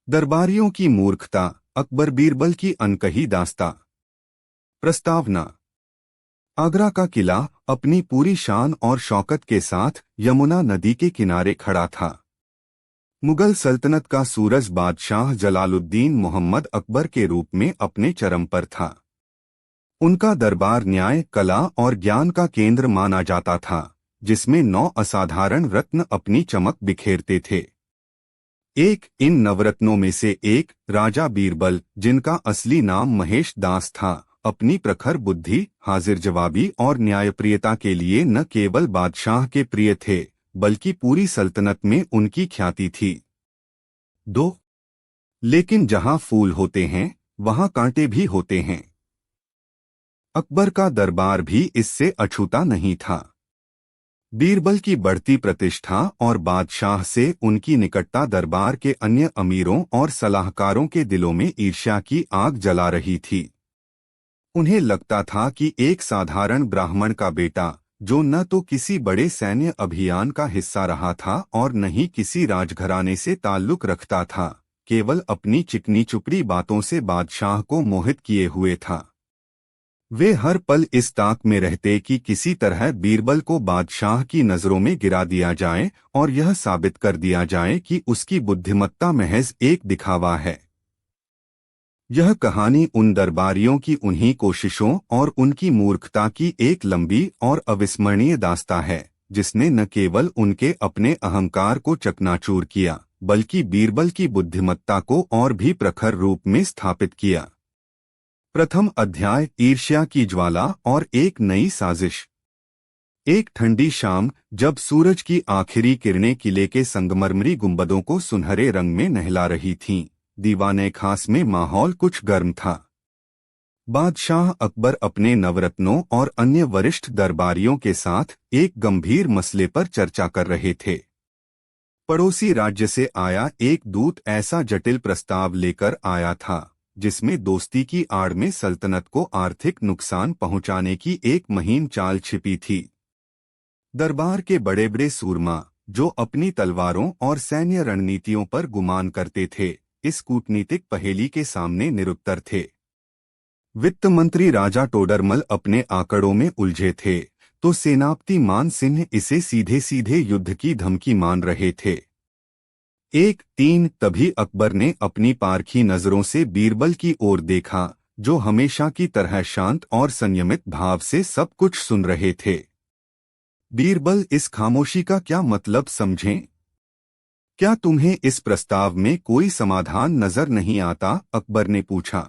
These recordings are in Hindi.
दरबारियों की मूर्खता, अकबर बीरबल की अनकही दास्तां। प्रस्तावना। आगरा का किला अपनी पूरी शान और शौकत के साथ यमुना नदी के किनारे खड़ा था। मुगल सल्तनत का सूरज बादशाह जलालुद्दीन मोहम्मद अकबर के रूप में अपने चरम पर था। उनका दरबार न्याय, कला और ज्ञान का केंद्र माना जाता था, जिसमें 9 असाधारण रत्न अपनी चमक बिखेरते थे। एक इन नवरत्नों में से एक राजा बीरबल, जिनका असली नाम महेश दास था, अपनी प्रखर बुद्धि, हाजिर जवाबी और न्यायप्रियता के लिए न केवल बादशाह के प्रिय थे, बल्कि पूरी सल्तनत में उनकी ख्याति थी। 2 लेकिन जहां फूल होते हैं, वहां कांटे भी होते हैं। अकबर का दरबार भी इससे अछूता नहीं था। बीरबल की बढ़ती प्रतिष्ठा और बादशाह से उनकी निकटता दरबार के अन्य अमीरों और सलाहकारों के दिलों में ईर्ष्या की आग जला रही थी। उन्हें लगता था कि एक साधारण ब्राह्मण का बेटा, जो न तो किसी बड़े सैन्य अभियान का हिस्सा रहा था और न ही किसी राजघराने से ताल्लुक रखता था, केवल अपनी चिकनी चुपड़ी बातों से बादशाह को मोहित किए हुए था। वे हर पल इस ताक में रहते कि किसी तरह बीरबल को बादशाह की नजरों में गिरा दिया जाए और यह साबित कर दिया जाए कि उसकी बुद्धिमत्ता महज एक दिखावा है। यह कहानी उन दरबारियों की उन्हीं कोशिशों और उनकी मूर्खता की एक लंबी और अविस्मरणीय दास्तां है, जिसने न केवल उनके अपने अहंकार को चकनाचूर किया, बल्कि बीरबल की बुद्धिमत्ता को और भी प्रखर रूप में स्थापित किया। प्रथम अध्याय, ईर्ष्या की ज्वाला और एक नई साजिश। एक ठंडी शाम, जब सूरज की आखिरी किरणें किले के संगमरमरी गुंबदों को सुनहरे रंग में नहला रही थीं, दीवाने खास में माहौल कुछ गर्म था। बादशाह अकबर अपने नवरत्नों और अन्य वरिष्ठ दरबारियों के साथ एक गंभीर मसले पर चर्चा कर रहे थे। पड़ोसी राज्य से आया एक दूत ऐसा जटिल प्रस्ताव लेकर आया था, जिसमें दोस्ती की आड़ में सल्तनत को आर्थिक नुकसान पहुंचाने की एक महीन चाल छिपी थी। दरबार के बड़े बड़े सूरमा, जो अपनी तलवारों और सैन्य रणनीतियों पर गुमान करते थे, इस कूटनीतिक पहेली के सामने निरुत्तर थे। वित्त मंत्री राजा टोडरमल अपने आंकड़ों में उलझे थे, तो सेनापति मान सिंह इसे सीधे सीधे युद्ध की धमकी मान रहे थे। 1-3 तभी अकबर ने अपनी पारखी नजरों से बीरबल की ओर देखा, जो हमेशा की तरह शांत और संयमित भाव से सब कुछ सुन रहे थे। बीरबल, इस खामोशी का क्या मतलब समझें? क्या तुम्हें इस प्रस्ताव में कोई समाधान नजर नहीं आता? अकबर ने पूछा।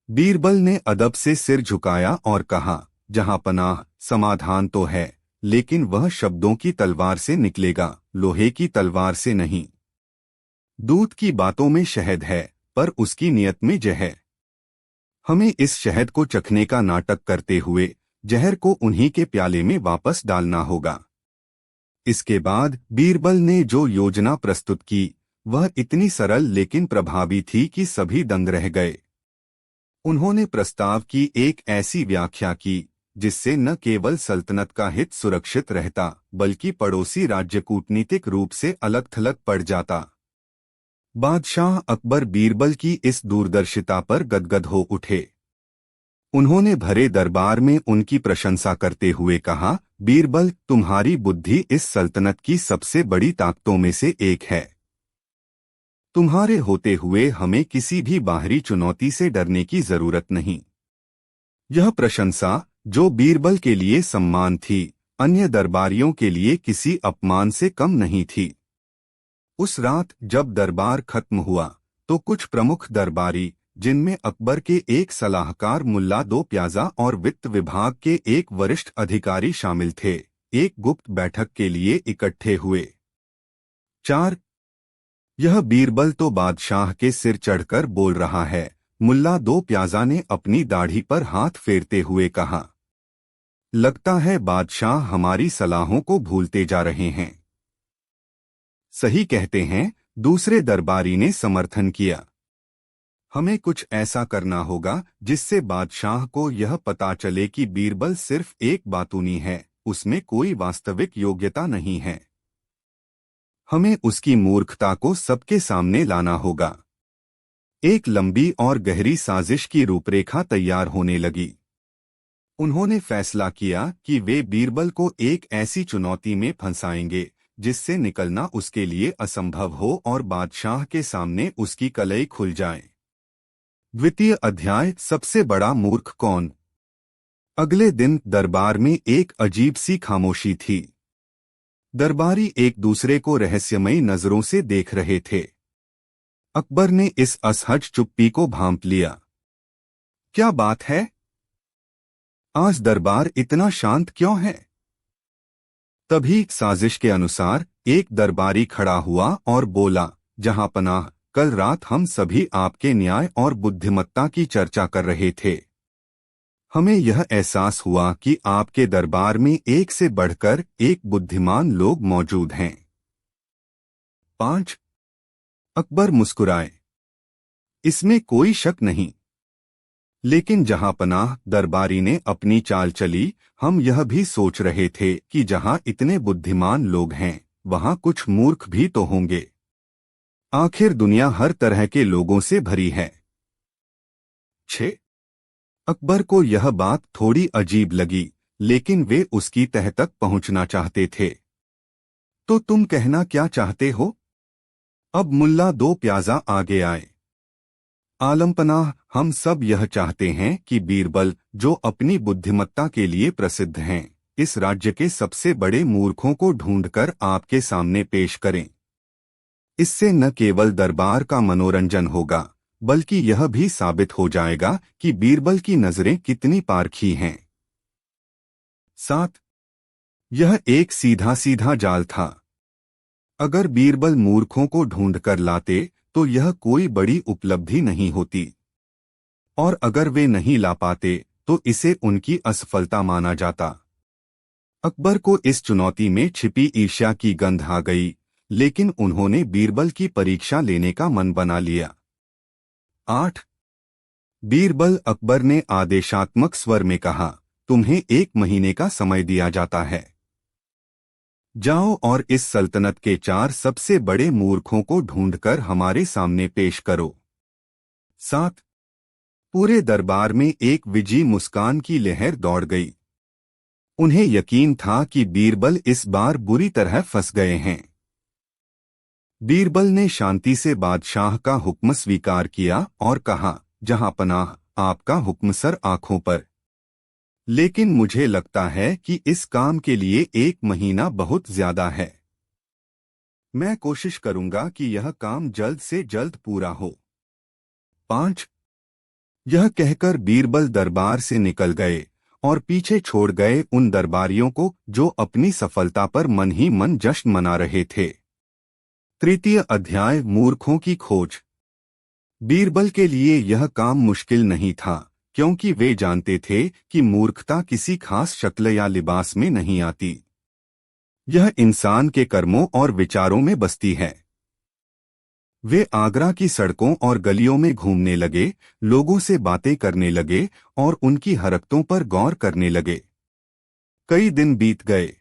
बीरबल ने अदब से सिर झुकाया और कहा, जहां पनाह, समाधान तो है, लेकिन वह शब्दों की तलवार से निकलेगा, लोहे की तलवार से नहीं। दूध की बातों में शहद है, पर उसकी नियत में जहर। हमें इस शहद को चखने का नाटक करते हुए जहर को उन्हीं के प्याले में वापस डालना होगा। इसके बाद बीरबल ने जो योजना प्रस्तुत की, वह इतनी सरल लेकिन प्रभावी थी कि सभी दंग रह गए। उन्होंने प्रस्ताव की एक ऐसी व्याख्या की, जिससे न केवल सल्तनत का हित सुरक्षित रहता, बल्कि पड़ोसी राज्य कूटनीतिक रूप से अलग-थलग पड़ जाता। बादशाह अकबर बीरबल की इस दूरदर्शिता पर गदगद हो उठे। उन्होंने भरे दरबार में उनकी प्रशंसा करते हुए कहा, बीरबल, तुम्हारी बुद्धि इस सल्तनत की सबसे बड़ी ताकतों में से एक है। तुम्हारे होते हुए हमें किसी भी बाहरी चुनौती से डरने की जरूरत नहीं। यह प्रशंसा, जो बीरबल के लिए सम्मान थी, अन्य दरबारियों के लिए किसी अपमान से कम नहीं थी। उस रात जब दरबार खत्म हुआ, तो कुछ प्रमुख दरबारी, जिनमें अकबर के एक सलाहकार मुल्ला दो प्याजा और वित्त विभाग के एक वरिष्ठ अधिकारी शामिल थे, एक गुप्त बैठक के लिए इकट्ठे हुए। 4 यह बीरबल तो बादशाह के सिर चढ़कर बोल रहा है, मुल्ला दो प्याजा ने अपनी दाढ़ी पर हाथ फेरते हुए कहा। लगता है बादशाह हमारी सलाहों को भूलते जा रहे हैं। सही कहते हैं, दूसरे दरबारी ने समर्थन किया। हमें कुछ ऐसा करना होगा जिससे बादशाह को यह पता चले कि बीरबल सिर्फ एक बातूनी है, उसमें कोई वास्तविक योग्यता नहीं है। हमें उसकी मूर्खता को सबके सामने लाना होगा। एक लंबी और गहरी साजिश की रूपरेखा तैयार होने लगी। उन्होंने फैसला किया कि वे बीरबल को एक ऐसी चुनौती में फंसाएंगे जिससे निकलना उसके लिए असंभव हो और बादशाह के सामने उसकी कलई खुल जाए। द्वितीय अध्याय, सबसे बड़ा मूर्ख कौन। अगले दिन दरबार में एक अजीब सी खामोशी थी। दरबारी एक दूसरे को रहस्यमयी नजरों से देख रहे थे। अकबर ने इस असहज चुप्पी को भांप लिया। क्या बात है? आज दरबार इतना शांत क्यों है? तभी साजिश के अनुसार एक दरबारी खड़ा हुआ और बोला, जहांपनाह, कल रात हम सभी आपके न्याय और बुद्धिमत्ता की चर्चा कर रहे थे। हमें यह एहसास हुआ कि आपके दरबार में एक से बढ़कर एक बुद्धिमान लोग मौजूद हैं। 5। अकबर मुस्कुराए। इसमें कोई शक नहीं। लेकिन जहांपनाह, दरबारी ने अपनी चाल चली, हम यह भी सोच रहे थे कि जहां इतने बुद्धिमान लोग हैं वहां कुछ मूर्ख भी तो होंगे। आखिर दुनिया हर तरह के लोगों से भरी है। 6। अकबर को यह बात थोड़ी अजीब लगी, लेकिन वे उसकी तह तक पहुंचना चाहते थे। तो तुम कहना क्या चाहते हो? अब मुल्ला दो प्याजा आगे आए। आलमपनाह, हम सब यह चाहते हैं कि बीरबल, जो अपनी बुद्धिमत्ता के लिए प्रसिद्ध हैं, इस राज्य के सबसे बड़े मूर्खों को ढूंढकर आपके सामने पेश करें। इससे न केवल दरबार का मनोरंजन होगा, बल्कि यह भी साबित हो जाएगा कि बीरबल की नजरें कितनी पारखी हैं। 7। यह एक सीधा सीधा जाल था। अगर बीरबल मूर्खों को ढूंढकर लाते तो यह कोई बड़ी उपलब्धि नहीं होती, और अगर वे नहीं ला पाते तो इसे उनकी असफलता माना जाता। अकबर को इस चुनौती में छिपी ईर्ष्या की गंध आ गई, लेकिन उन्होंने बीरबल की परीक्षा लेने का मन बना लिया। 8। बीरबल, अकबर ने आदेशात्मक स्वर में कहा, तुम्हें 1 महीने का समय दिया जाता है। जाओ और इस सल्तनत के 4 सबसे बड़े मूर्खों को ढूंढकर हमारे सामने पेश करो। 7। पूरे दरबार में एक विजयी मुस्कान की लहर दौड़ गई। उन्हें यकीन था कि बीरबल इस बार बुरी तरह फंस गए हैं। बीरबल ने शांति से बादशाह का हुक्म स्वीकार किया और कहा, जहांपनाह, आपका हुक्म सर आंखों पर। लेकिन मुझे लगता है कि इस काम के लिए 1 महीना बहुत ज्यादा है। मैं कोशिश करूंगा कि यह काम जल्द से जल्द पूरा हो। 5। यह कहकर बीरबल दरबार से निकल गए और पीछे छोड़ गए उन दरबारियों को जो अपनी सफलता पर मन ही मन जश्न मना रहे थे। तृतीय अध्याय, मूर्खों की खोज। बीरबल के लिए यह काम मुश्किल नहीं था, क्योंकि वे जानते थे कि मूर्खता किसी खास शक्ल या लिबास में नहीं आती। यह इंसान के कर्मों और विचारों में बसती है। वे आगरा की सड़कों और गलियों में घूमने लगे, लोगों से बातें करने लगे और उनकी हरकतों पर गौर करने लगे। कई दिन बीत गए।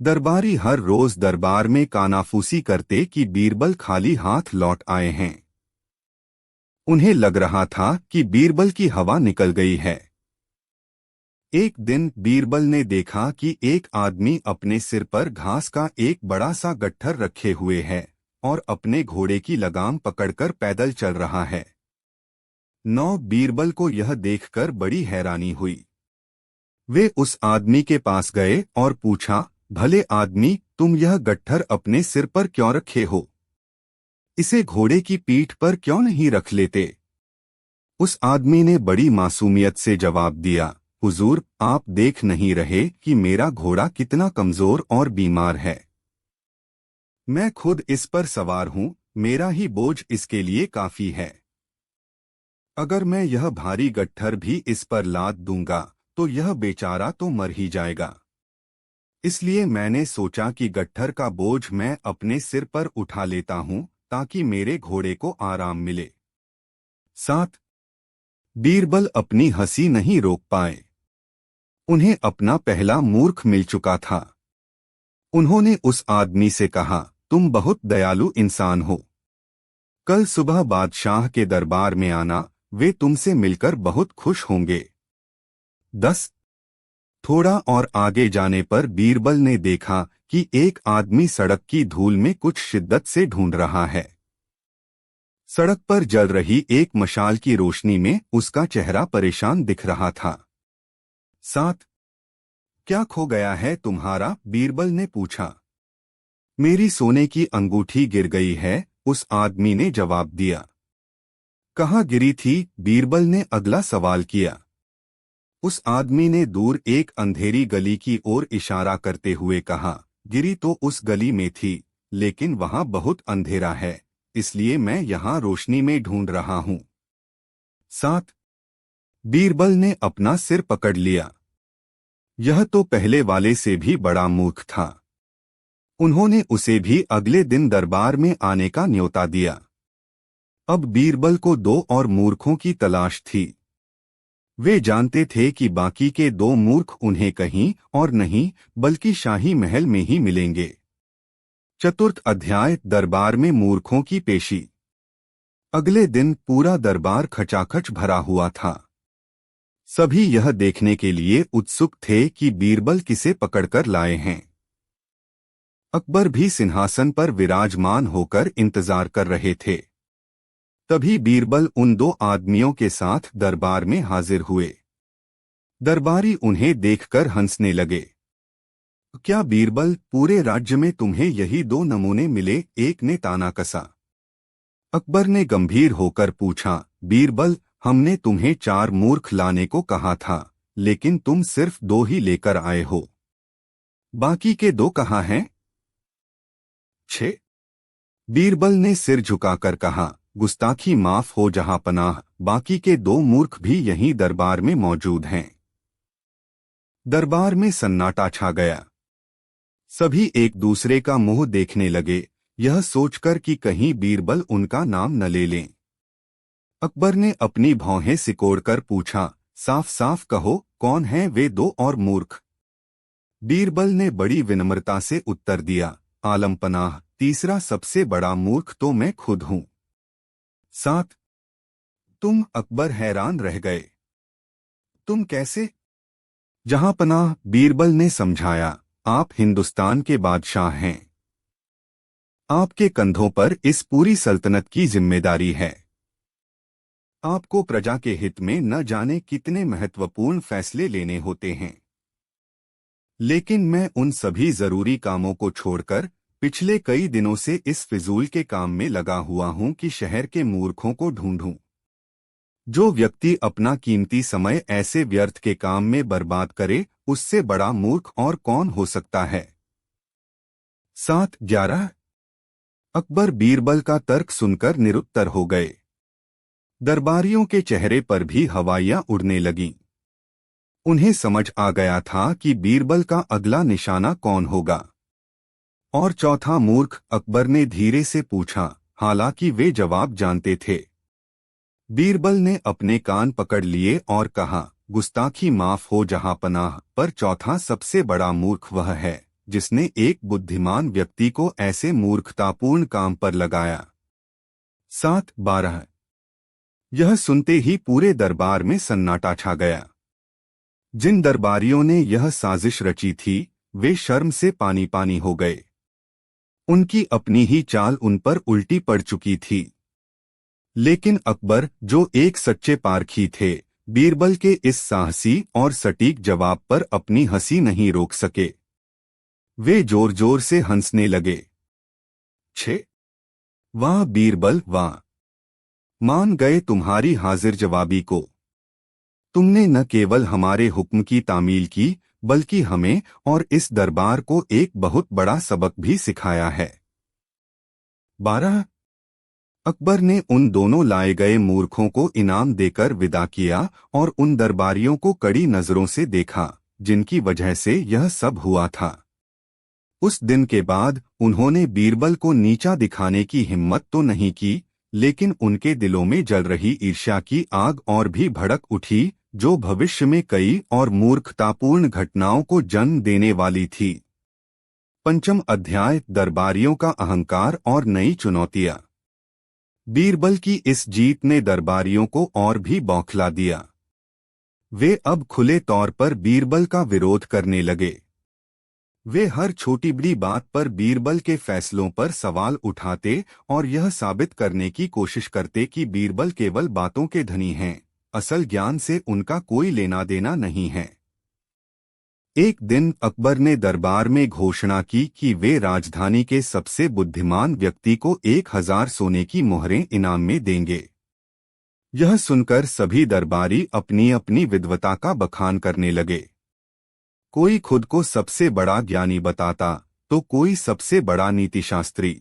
दरबारी हर रोज दरबार में कानाफूसी करते कि बीरबल खाली हाथ लौट आए हैं। उन्हें लग रहा था कि बीरबल की हवा निकल गई है। एक दिन बीरबल ने देखा कि एक आदमी अपने सिर पर घास का एक बड़ा सा गट्ठर रखे हुए है और अपने घोड़े की लगाम पकड़कर पैदल चल रहा है। 9। बीरबल को यह देखकर बड़ी हैरानी हुई। वे उस आदमी के पास गए और पूछा, भले आदमी, तुम यह गट्ठर अपने सिर पर क्यों रखे हो? इसे घोड़े की पीठ पर क्यों नहीं रख लेते? उस आदमी ने बड़ी मासूमियत से जवाब दिया, हुजूर, आप देख नहीं रहे कि मेरा घोड़ा कितना कमजोर और बीमार है। मैं खुद इस पर सवार हूं, मेरा ही बोझ इसके लिए काफी है। अगर मैं यह भारी गट्ठर भी इस पर लाद दूंगा तो यह बेचारा तो मर ही जाएगा। इसलिए मैंने सोचा कि गट्ठर का बोझ मैं अपने सिर पर उठा लेता हूं ताकि मेरे घोड़े को आराम मिले। 7। बीरबल अपनी हंसी नहीं रोक पाए। उन्हें अपना पहला मूर्ख मिल चुका था। उन्होंने उस आदमी से कहा, तुम बहुत दयालु इंसान हो। कल सुबह बादशाह के दरबार में आना, वे तुमसे मिलकर बहुत खुश होंगे। 10। थोड़ा और आगे जाने पर बीरबल ने देखा कि एक आदमी सड़क की धूल में कुछ शिद्दत से ढूंढ रहा है। सड़क पर जल रही एक मशाल की रोशनी में उसका चेहरा परेशान दिख रहा था। 7। क्या खो गया है तुम्हारा? बीरबल ने पूछा। मेरी सोने की अंगूठी गिर गई है, उस आदमी ने जवाब दिया। कहाँ गिरी थी? बीरबल ने अगला सवाल किया। उस आदमी ने दूर एक अंधेरी गली की ओर इशारा करते हुए कहा, गिरी तो उस गली में थी, लेकिन वहां बहुत अंधेरा है, इसलिए मैं यहां रोशनी में ढूंढ रहा हूं। 7। बीरबल ने अपना सिर पकड़ लिया। यह तो पहले वाले से भी बड़ा मूर्ख था। उन्होंने उसे भी अगले दिन दरबार में आने का न्योता दिया। अब बीरबल को दो और मूर्खों की तलाश थी। वे जानते थे कि बाकी के दो मूर्ख उन्हें कहीं और नहीं बल्कि शाही महल में ही मिलेंगे। चतुर्थ अध्याय, दरबार में मूर्खों की पेशी। अगले दिन पूरा दरबार खचाखच भरा हुआ था। सभी यह देखने के लिए उत्सुक थे कि बीरबल किसे पकड़कर लाए हैं। अकबर भी सिंहासन पर विराजमान होकर इंतजार कर रहे थे। तभी बीरबल उन दो आदमियों के साथ दरबार में हाजिर हुए। दरबारी उन्हें देखकर हंसने लगे। क्या बीरबल, पूरे राज्य में तुम्हें यही दो नमूने मिले? एक ने ताना कसा। अकबर ने गंभीर होकर पूछा, बीरबल, हमने तुम्हें 4 मूर्ख लाने को कहा था, लेकिन तुम सिर्फ 2 ही लेकर आए हो। बाकी के 2 कहाँ हैं? 6। बीरबल ने सिर झुकाकर कहा, गुस्ताखी माफ हो जहांपनाह, बाकी के 2 मूर्ख भी यहीं दरबार में मौजूद हैं। दरबार में सन्नाटा छा गया। सभी एक दूसरे का मुंह देखने लगे, यह सोचकर कि कहीं बीरबल उनका नाम न ले लें। अकबर ने अपनी भौहें सिकोड़कर पूछा, साफ साफ कहो, कौन हैं वे 2 और मूर्ख? बीरबल ने बड़ी विनम्रता से उत्तर दिया, आलमपनाह, तीसरा सबसे बड़ा मूर्ख तो मैं खुद हूं। 7। तुम? अकबर हैरान रह गए। तुम कैसे? जहांपनाह, बीरबल ने समझाया, आप हिंदुस्तान के बादशाह हैं। आपके कंधों पर इस पूरी सल्तनत की जिम्मेदारी है। आपको प्रजा के हित में न जाने कितने महत्वपूर्ण फैसले लेने होते हैं। लेकिन मैं उन सभी जरूरी कामों को छोड़कर पिछले कई दिनों से इस फिजूल के काम में लगा हुआ हूं कि शहर के मूर्खों को ढूंढूं। जो व्यक्ति अपना कीमती समय ऐसे व्यर्थ के काम में बर्बाद करे, उससे बड़ा मूर्ख और कौन हो सकता है? 7। 11। अकबर बीरबल का तर्क सुनकर निरुत्तर हो गए। दरबारियों के चेहरे पर भी हवाइयां उड़ने लगीं। उन्हें समझ आ गया था कि बीरबल का अगला निशाना कौन होगा। और चौथा मूर्ख? अकबर ने धीरे से पूछा, हालांकि वे जवाब जानते थे। बीरबल ने अपने कान पकड़ लिए और कहा, गुस्ताखी माफ हो जहांपनाह, पर चौथा सबसे बड़ा मूर्ख वह है जिसने एक बुद्धिमान व्यक्ति को ऐसे मूर्खतापूर्ण काम पर लगाया। 7। 12। यह सुनते ही पूरे दरबार में सन्नाटा छा गया। जिन दरबारियों ने यह साजिश रची थी, वे शर्म से पानी पानी हो गए। उनकी अपनी ही चाल उन पर उल्टी पड़ चुकी थी। लेकिन अकबर, जो एक सच्चे पारखी थे, बीरबल के इस साहसी और सटीक जवाब पर अपनी हंसी नहीं रोक सके। वे जोर जोर से हंसने लगे। 6। वाह बीरबल, वाह! मान गए तुम्हारी हाजिर जवाबी को। तुमने न केवल हमारे हुक्म की तामील की, बल्कि हमें और इस दरबार को एक बहुत बड़ा सबक भी सिखाया है। 12। अकबर ने उन दोनों लाए गए मूर्खों को इनाम देकर विदा किया और उन दरबारियों को कड़ी नजरों से देखा, जिनकी वजह से यह सब हुआ था। उस दिन के बाद उन्होंने बीरबल को नीचा दिखाने की हिम्मत तो नहीं की, लेकिन उनके दिलों में जल रही ईर्ष्या की आग और भी भड़क उठी, जो भविष्य में कई और मूर्खतापूर्ण घटनाओं को जन्म देने वाली थी। पंचम अध्याय दरबारियों का अहंकार और नई चुनौतियां। बीरबल की इस जीत ने दरबारियों को और भी बौखला दिया। वे अब खुले तौर पर बीरबल का विरोध करने लगे। वे हर छोटी बड़ी बात पर बीरबल के फैसलों पर सवाल उठाते और यह साबित करने की कोशिश करते कि बीरबल केवल बातों के धनी हैं, असल ज्ञान से उनका कोई लेना देना नहीं है। एक दिन अकबर ने दरबार में घोषणा की कि वे राजधानी के सबसे बुद्धिमान व्यक्ति को 1000 सोने की मोहरें इनाम में देंगे। यह सुनकर सभी दरबारी अपनी अपनी विद्वता का बखान करने लगे। कोई खुद को सबसे बड़ा ज्ञानी बताता तो कोई सबसे बड़ा नीतिशास्त्री।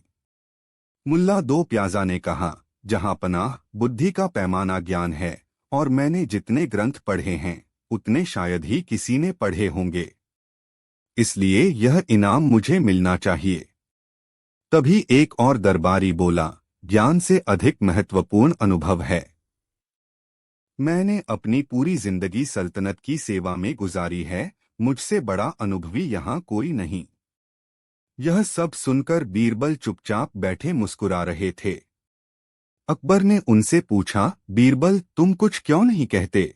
मुल्ला दो प्याजा ने कहा, जहां पनाह बुद्धि का पैमाना ज्ञान है, और मैंने जितने ग्रंथ पढ़े हैं उतने शायद ही किसी ने पढ़े होंगे, इसलिए यह इनाम मुझे मिलना चाहिए। तभी एक और दरबारी बोला, ज्ञान से अधिक महत्वपूर्ण अनुभव है। मैंने अपनी पूरी जिंदगी सल्तनत की सेवा में गुजारी है, मुझसे बड़ा अनुभवी यहाँ कोई नहीं। यह सब सुनकर बीरबल चुपचाप बैठे मुस्कुरा रहे थे। अकबर ने उनसे पूछा, बीरबल तुम कुछ क्यों नहीं कहते?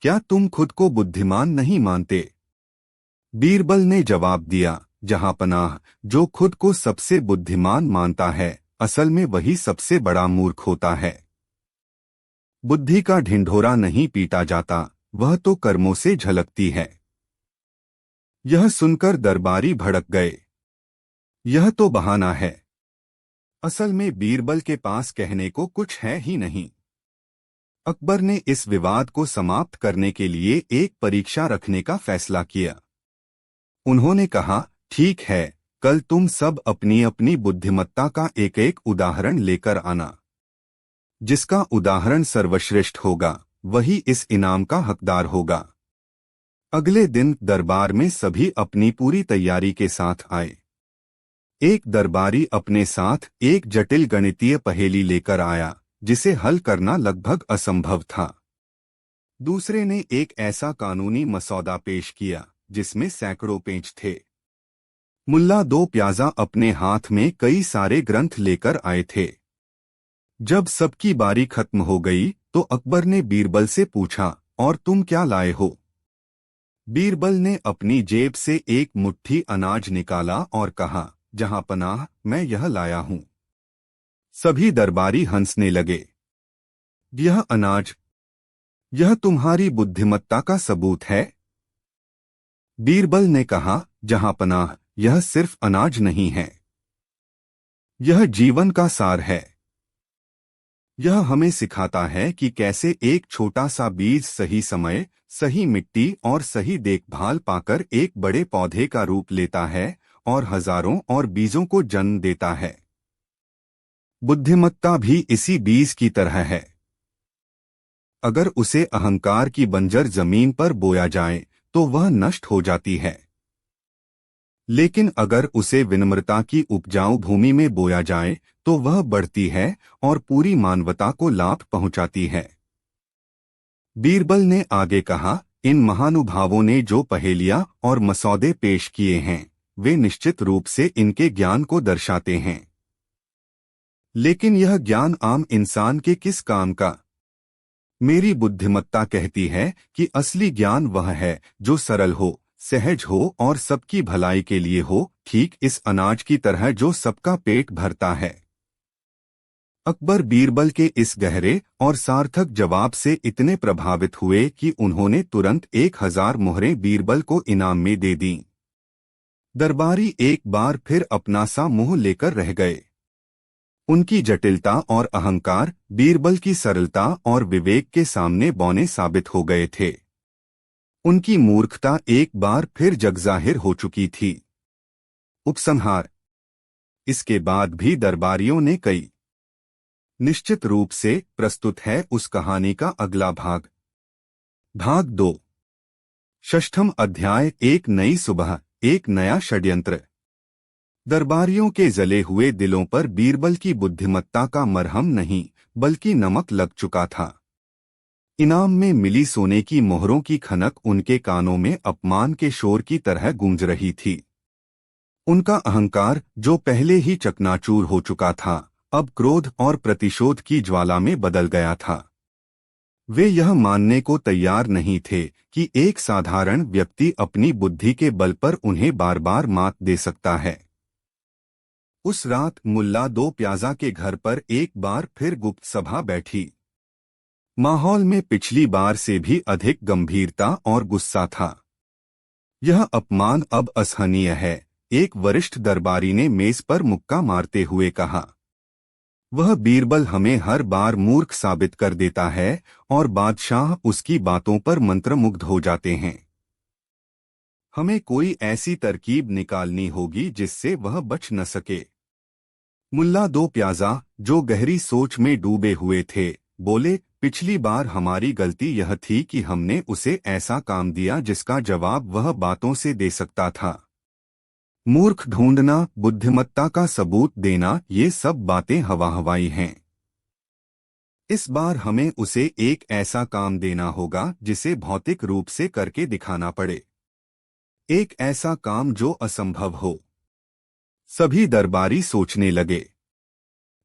क्या तुम खुद को बुद्धिमान नहीं मानते? बीरबल ने जवाब दिया, जहां पनाह, जो खुद को सबसे बुद्धिमान मानता है असल में वही सबसे बड़ा मूर्ख होता है। बुद्धि का ढिंढोरा नहीं पीटा जाता, वह तो कर्मों से झलकती है। यह सुनकर दरबारी भड़क गए। यह तो बहाना है। असल में बीरबल के पास कहने को कुछ है ही नहीं। अकबर ने इस विवाद को समाप्त करने के लिए एक परीक्षा रखने का फैसला किया। उन्होंने कहा, ठीक है, कल तुम सब अपनी अपनी बुद्धिमत्ता का एक एक उदाहरण लेकर आना। जिसका उदाहरण सर्वश्रेष्ठ होगा वही इस इनाम का हकदार होगा। अगले दिन दरबार में सभी अपनी पूरी तैयारी के साथ आए। एक दरबारी अपने साथ एक जटिल गणितीय पहेली लेकर आया जिसे हल करना लगभग असंभव था। दूसरे ने एक ऐसा कानूनी मसौदा पेश किया जिसमें सैकड़ों पेच थे। मुल्ला दो प्याजा अपने हाथ में कई सारे ग्रंथ लेकर आए थे। जब सबकी बारी खत्म हो गई तो अकबर ने बीरबल से पूछा, और तुम क्या लाए हो? बीरबल ने अपनी जेब से एक मुट्ठी अनाज निकाला और कहा, जहां पनाह, मैं यह लाया हूं। सभी दरबारी हंसने लगे। यह अनाज, यह तुम्हारी बुद्धिमत्ता का सबूत है? बीरबल ने कहा, जहां पनाह, यह सिर्फ अनाज नहीं है, यह जीवन का सार है। यह हमें सिखाता है कि कैसे एक छोटा सा बीज सही समय, सही मिट्टी और सही देखभाल पाकर एक बड़े पौधे का रूप लेता है और हजारों और बीजों को जन्म देता है। बुद्धिमत्ता भी इसी बीज की तरह है। अगर उसे अहंकार की बंजर जमीन पर बोया जाए तो वह नष्ट हो जाती है, लेकिन अगर उसे विनम्रता की उपजाऊ भूमि में बोया जाए तो वह बढ़ती है और पूरी मानवता को लाभ पहुंचाती है। बीरबल ने आगे कहा, इन महानुभावों ने जो पहेलियां और मसौदे पेश किए हैं वे निश्चित रूप से इनके ज्ञान को दर्शाते हैं, लेकिन यह ज्ञान आम इंसान के किस काम का? मेरी बुद्धिमत्ता कहती है कि असली ज्ञान वह है जो सरल हो, सहज हो और सबकी भलाई के लिए हो, ठीक इस अनाज की तरह जो सबका पेट भरता है। अकबर बीरबल के इस गहरे और सार्थक जवाब से इतने प्रभावित हुए कि उन्होंने तुरंत 1000 मोहरें बीरबल को इनाम में दे दीं। दरबारी एक बार फिर अपना सा मुंह लेकर रह गए। उनकी जटिलता और अहंकार बीरबल की सरलता और विवेक के सामने बौने साबित हो गए थे। उनकी मूर्खता एक बार फिर जगजाहिर हो चुकी थी। उपसंहार। इसके बाद भी दरबारियों ने कई निश्चित रूप से प्रस्तुत है उस कहानी का अगला भाग। भाग 2। षष्ठम अध्याय, एक नई सुबह, एक नया षड्यंत्र। दरबारियों के जले हुए दिलों पर बीरबल की बुद्धिमत्ता का मरहम नहीं बल्कि नमक लग चुका था। इनाम में मिली सोने की मोहरों की खनक उनके कानों में अपमान के शोर की तरह गूंज रही थी। उनका अहंकार, जो पहले ही चकनाचूर हो चुका था, अब क्रोध और प्रतिशोध की ज्वाला में बदल गया था। वे यह मानने को तैयार नहीं थे कि एक साधारण व्यक्ति अपनी बुद्धि के बल पर उन्हें बार बार मात दे सकता है। उस रात मुल्ला दो प्याजा के घर पर एक बार फिर गुप्त सभा बैठी। माहौल में पिछली बार से भी अधिक गंभीरता और गुस्सा था। यह अपमान अब असहनीय है, एक वरिष्ठ दरबारी ने मेज पर मुक्का मारते हुए कहा। वह बीरबल हमें हर बार मूर्ख साबित कर देता है और बादशाह उसकी बातों पर मंत्रमुग्ध हो जाते हैं। हमें कोई ऐसी तरकीब निकालनी होगी जिससे वह बच न सके। मुल्ला दो प्याजा, जो गहरी सोच में डूबे हुए थे, बोले, पिछली बार हमारी गलती यह थी कि हमने उसे ऐसा काम दिया जिसका जवाब वह बातों से दे सकता था। मूर्ख ढूंढना, बुद्धिमत्ता का सबूत देना, ये सब बातें हवा हवाई हैं। इस बार हमें उसे एक ऐसा काम देना होगा जिसे भौतिक रूप से करके दिखाना पड़े, एक ऐसा काम जो असंभव हो। सभी दरबारी सोचने लगे,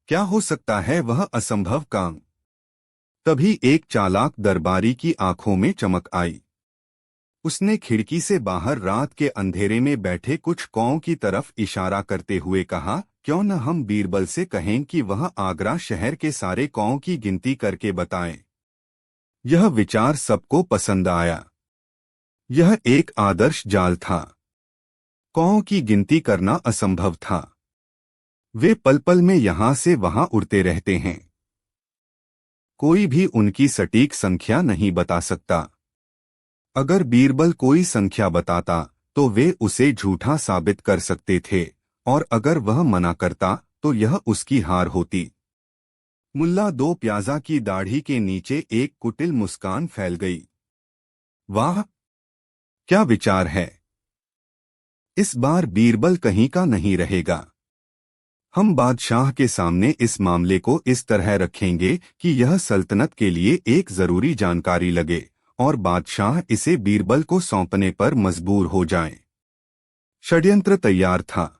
क्या हो सकता है वह असंभव काम। तभी एक चालाक दरबारी की आंखों में चमक आई। उसने खिड़की से बाहर रात के अंधेरे में बैठे कुछ कौओं की तरफ इशारा करते हुए कहा, क्यों न हम बीरबल से कहें कि वह आगरा शहर के सारे कौओं की गिनती करके बताएं। यह विचार सबको पसंद आया। यह एक आदर्श जाल था। कौओं की गिनती करना असंभव था। वे पल पल में यहां से वहां उड़ते रहते हैं। कोई भी उनकी सटीक संख्या नहीं बता सकता। अगर बीरबल कोई संख्या बताता तो वे उसे झूठा साबित कर सकते थे, और अगर वह मना करता तो यह उसकी हार होती। मुल्ला दो प्याजा की दाढ़ी के नीचे एक कुटिल मुस्कान फैल गई। वाह, क्या विचार है! इस बार बीरबल कहीं का नहीं रहेगा। हम बादशाह के सामने इस मामले को इस तरह रखेंगे कि यह सल्तनत के लिए एक जरूरी जानकारी लगे और बादशाह इसे बीरबल को सौंपने पर मजबूर हो जाएं। षड्यंत्र तैयार था।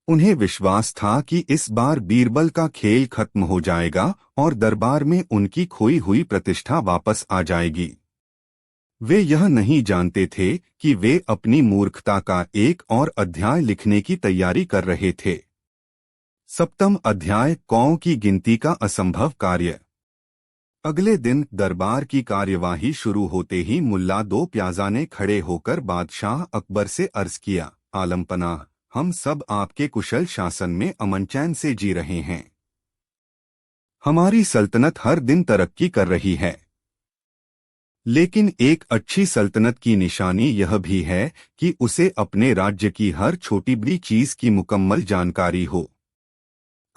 उन्हें विश्वास था कि इस बार बीरबल का खेल खत्म हो जाएगा और दरबार में उनकी खोई हुई प्रतिष्ठा वापस आ जाएगी। वे यह नहीं जानते थे कि वे अपनी मूर्खता का एक और अध्याय लिखने की तैयारी कर रहे थे। सप्तम अध्याय, कौओं की गिनती का असंभव कार्य। अगले दिन दरबार की कार्यवाही शुरू होते ही मुल्ला दो प्याजा ने खड़े होकर बादशाह अकबर से अर्ज किया, आलमपनाह, हम सब आपके कुशल शासन में अमन चैन से जी रहे हैं। हमारी सल्तनत हर दिन तरक्की कर रही है। लेकिन एक अच्छी सल्तनत की निशानी यह भी है कि उसे अपने राज्य की हर छोटी बड़ी चीज की मुकम्मल जानकारी हो।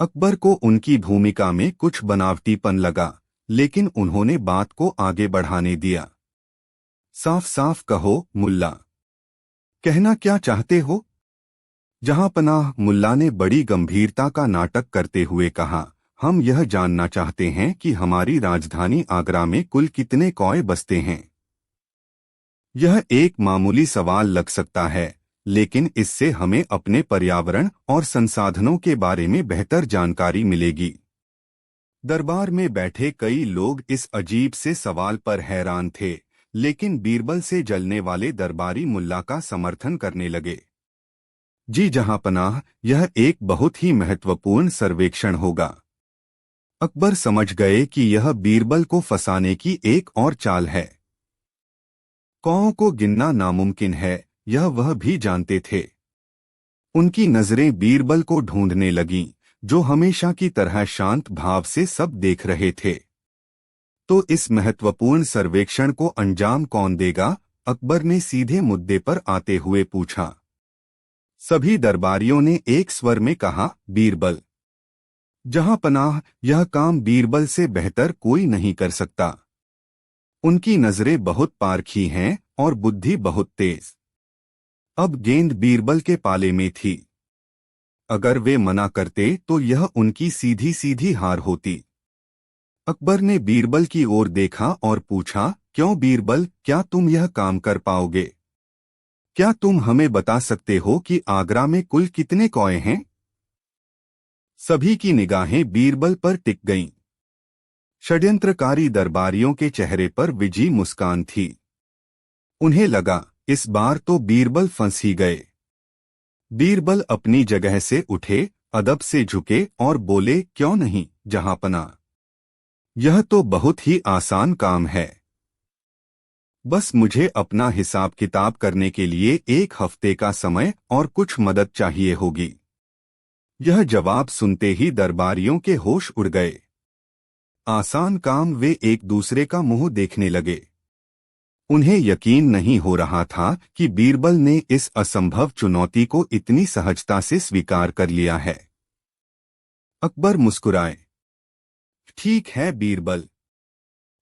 अकबर को उनकी भूमिका में कुछ बनावटीपन लगा, लेकिन उन्होंने बात को आगे बढ़ाने दिया। साफ साफ कहो मुल्ला, कहना क्या चाहते हो? जहांपनाह, मुल्ला ने बड़ी गंभीरता का नाटक करते हुए कहा, हम यह जानना चाहते हैं कि हमारी राजधानी आगरा में कुल कितने कौए बसते हैं। यह एक मामूली सवाल लग सकता है, लेकिन इससे हमें अपने पर्यावरण और संसाधनों के बारे में बेहतर जानकारी मिलेगी। दरबार में बैठे कई लोग इस अजीब से सवाल पर हैरान थे, लेकिन बीरबल से जलने वाले दरबारी मुल्ला का समर्थन करने लगे। जी जहांपनाह, यह एक बहुत ही महत्वपूर्ण सर्वेक्षण होगा। अकबर समझ गए कि यह बीरबल को फंसाने की एक और चाल है। कौओं को गिनना नामुमकिन है, यह वह भी जानते थे। उनकी नजरें बीरबल को ढूंढने लगीं, जो हमेशा की तरह शांत भाव से सब देख रहे थे। तो इस महत्वपूर्ण सर्वेक्षण को अंजाम कौन देगा? अकबर ने सीधे मुद्दे पर आते हुए पूछा। सभी दरबारियों ने एक स्वर में कहा, बीरबल। जहांपनाह, यह काम बीरबल से बेहतर कोई नहीं कर सकता। उनकी नजरें बहुत पारखी हैं और बुद्धि बहुत तेज। अब गेंद बीरबल के पाले में थी। अगर वे मना करते तो यह उनकी सीधी सीधी हार होती। अकबर ने बीरबल की ओर देखा और पूछा, क्यों बीरबल, क्या तुम यह काम कर पाओगे? क्या तुम हमें बता सकते हो कि आगरा में कुल कितने कौए हैं? सभी की निगाहें बीरबल पर टिक गईं। षड्यंत्रकारी दरबारियों के चेहरे पर विजी मुस्कान थी। उन्हें लगा, इस बार तो बीरबल फंस ही गए। बीरबल अपनी जगह से उठे, अदब से झुके और बोले, क्यों नहीं जहांपना। यह तो बहुत ही आसान काम है। बस मुझे अपना हिसाब किताब करने के लिए 1 हफ्ते का समय और कुछ मदद चाहिए होगी। यह जवाब सुनते ही दरबारियों के होश उड़ गए। आसान काम। वे एक दूसरे का मुंह देखने लगे। उन्हें यकीन नहीं हो रहा था कि बीरबल ने इस असंभव चुनौती को इतनी सहजता से स्वीकार कर लिया है। अकबर मुस्कुराए। ठीक है बीरबल,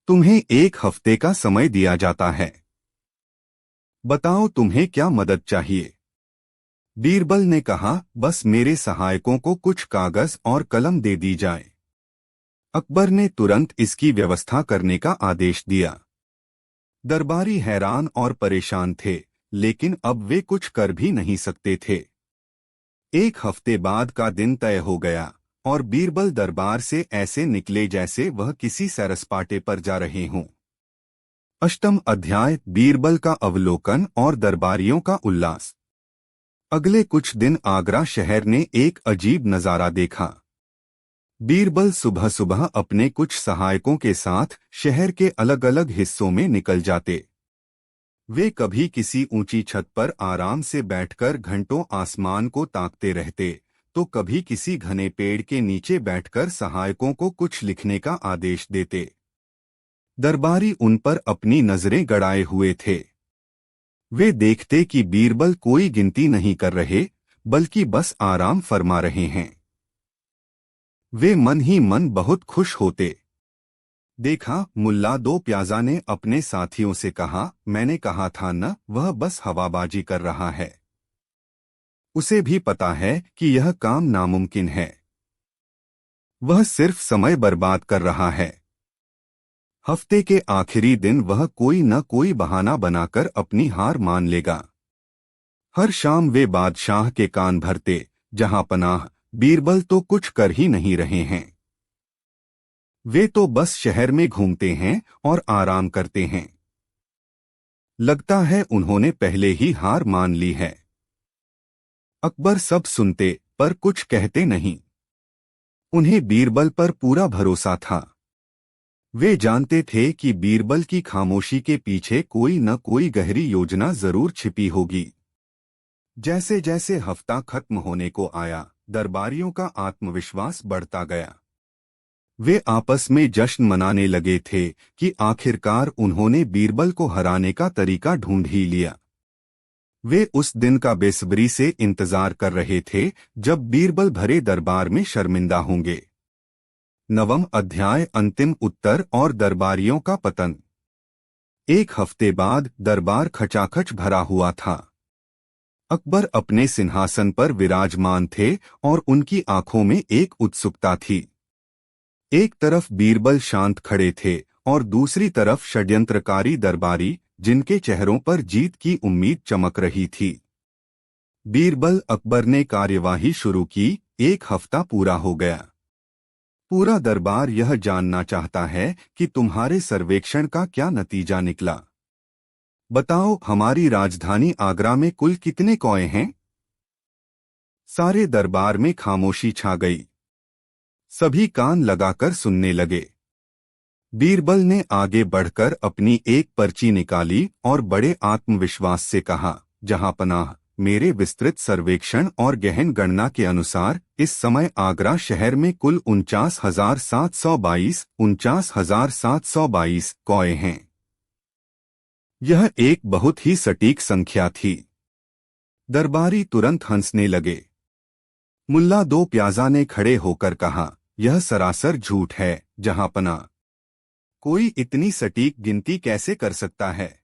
तुम्हें 1 हफ्ते का समय दिया जाता है। बताओ तुम्हें क्या मदद चाहिए। बीरबल ने कहा, बस मेरे सहायकों को कुछ कागज और कलम दे दी जाए। अकबर ने तुरंत इसकी व्यवस्था करने का आदेश दिया। दरबारी हैरान और परेशान थे, लेकिन अब वे कुछ कर भी नहीं सकते थे। 1 हफ्ते बाद का दिन तय हो गया और बीरबल दरबार से ऐसे निकले जैसे वह किसी सैरसपाटे पर जा रहे हों। अष्टम अध्याय, बीरबल का अवलोकन और दरबारियों का उल्लास। अगले कुछ दिन आगरा शहर ने एक अजीब नजारा देखा। बीरबल सुबह सुबह अपने कुछ सहायकों के साथ शहर के अलग अलग हिस्सों में निकल जाते। वे कभी किसी ऊंची छत पर आराम से बैठकर घंटों आसमान को ताकते रहते, तो कभी किसी घने पेड़ के नीचे बैठकर सहायकों को कुछ लिखने का आदेश देते। दरबारी उन पर अपनी नजरें गड़ाए हुए थे। वे देखते कि बीरबल कोई गिनती नहीं कर रहे, बल्कि बस आराम फरमा रहे हैं। वे मन ही मन बहुत खुश होते। देखा, मुल्ला दो प्याजा ने अपने साथियों से कहा, मैंने कहा था न, वह बस हवाबाजी कर रहा है। उसे भी पता है कि यह काम नामुमकिन है। वह सिर्फ समय बर्बाद कर रहा है। हफ्ते के आखिरी दिन वह कोई न कोई बहाना बनाकर अपनी हार मान लेगा। हर शाम वे बादशाह के कान भरते, जहां पनाह, बीरबल तो कुछ कर ही नहीं रहे हैं। वे तो बस शहर में घूमते हैं और आराम करते हैं। लगता है उन्होंने पहले ही हार मान ली है। अकबर सब सुनते पर कुछ कहते नहीं। उन्हें बीरबल पर पूरा भरोसा था। वे जानते थे कि बीरबल की खामोशी के पीछे कोई न कोई गहरी योजना जरूर छिपी होगी। जैसे जैसे हफ्ता खत्म होने को आया, दरबारियों का आत्मविश्वास बढ़ता गया। वे आपस में जश्न मनाने लगे थे कि आखिरकार उन्होंने बीरबल को हराने का तरीका ढूंढ ही लिया। वे उस दिन का बेसब्री से इंतजार कर रहे थे जब बीरबल भरे दरबार में शर्मिंदा होंगे। नवम अध्याय, अंतिम उत्तर और दरबारियों का पतन। 1 हफ्ते बाद दरबार खचाखच भरा हुआ था। अकबर अपने सिंहासन पर विराजमान थे और उनकी आंखों में एक उत्सुकता थी। एक तरफ बीरबल शांत खड़े थे और दूसरी तरफ षड्यंत्रकारी दरबारी, जिनके चेहरों पर जीत की उम्मीद चमक रही थी। बीरबल, अकबर ने कार्यवाही शुरू की। 1 हफ्ता पूरा हो गया। पूरा दरबार यह जानना चाहता है कि तुम्हारे सर्वेक्षण का क्या नतीजा निकला। बताओ, हमारी राजधानी आगरा में कुल कितने कौए हैं? सारे दरबार में खामोशी छा गई। सभी कान लगाकर सुनने लगे। बीरबल ने आगे बढ़कर अपनी एक पर्ची निकाली और बड़े आत्मविश्वास से कहा, जहांपनाह, मेरे विस्तृत सर्वेक्षण और गहन गणना के अनुसार इस समय आगरा शहर में कुल 49,722 कौए हैं। यह एक बहुत ही सटीक संख्या थी। दरबारी तुरंत हंसने लगे। मुल्ला दो प्याजा ने खड़े होकर कहा, यह सरासर झूठ है जहांपना। कोई इतनी सटीक गिनती कैसे कर सकता है?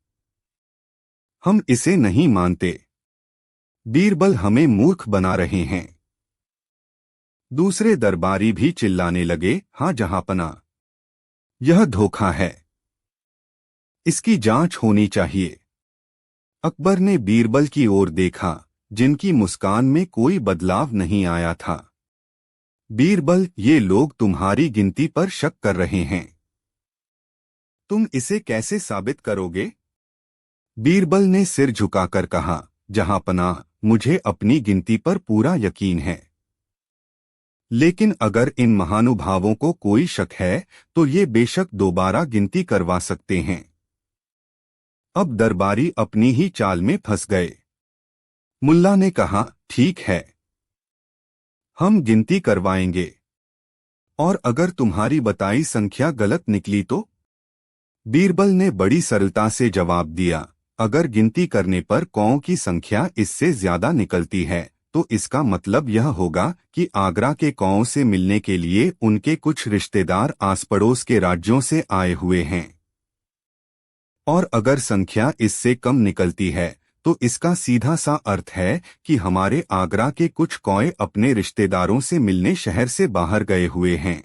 हम इसे नहीं मानते। बीरबल हमें मूर्ख बना रहे हैं। दूसरे दरबारी भी चिल्लाने लगे, हाँ जहांपना, यह धोखा है। इसकी जांच होनी चाहिए। अकबर ने बीरबल की ओर देखा, जिनकी मुस्कान में कोई बदलाव नहीं आया था। बीरबल, ये लोग तुम्हारी गिनती पर शक कर रहे हैं। तुम इसे कैसे साबित करोगे? बीरबल ने सिर झुकाकर कहा, जहांपनाह, मुझे अपनी गिनती पर पूरा यकीन है। लेकिन अगर इन महानुभावों को कोई शक है तो ये बेशक दोबारा गिनती करवा सकते हैं। अब दरबारी अपनी ही चाल में फंस गए। मुल्ला ने कहा, ठीक है, हम गिनती करवाएंगे, और अगर तुम्हारी बताई संख्या गलत निकली तो? बीरबल ने बड़ी सरलता से जवाब दिया, अगर गिनती करने पर कौओं की संख्या इससे ज्यादा निकलती है तो इसका मतलब यह होगा कि आगरा के कौओं से मिलने के लिए उनके कुछ रिश्तेदार आस पड़ोस के राज्यों से आए हुए हैं। और अगर संख्या इससे कम निकलती है तो इसका सीधा सा अर्थ है कि हमारे आगरा के कुछ कौए अपने रिश्तेदारों से मिलने शहर से बाहर गए हुए हैं।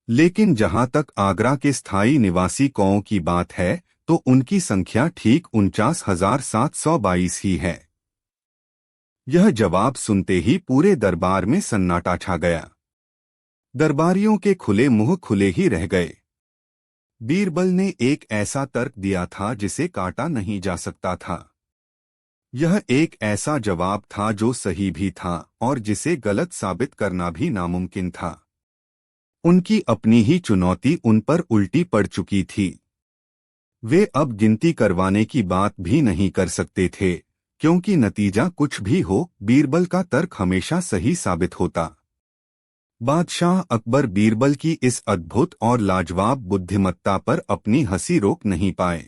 लेकिन जहां तक आगरा के स्थायी निवासी कौओं की बात है तो उनकी संख्या ठीक 49,722 ही है। यह जवाब सुनते ही पूरे दरबार में सन्नाटा छा गया। दरबारियों के खुले मुंह खुले ही रह गए। बीरबल ने एक ऐसा तर्क दिया था जिसे काटा नहीं जा सकता था। यह एक ऐसा जवाब था जो सही भी था और जिसे गलत साबित करना भी नामुमकिन था। उनकी अपनी ही चुनौती उन पर उल्टी पड़ चुकी थी। वे अब गिनती करवाने की बात भी नहीं कर सकते थे, क्योंकि नतीजा कुछ भी हो, बीरबल का तर्क हमेशा सही साबित होता। बादशाह अकबर बीरबल की इस अद्भुत और लाजवाब बुद्धिमत्ता पर अपनी हंसी रोक नहीं पाए।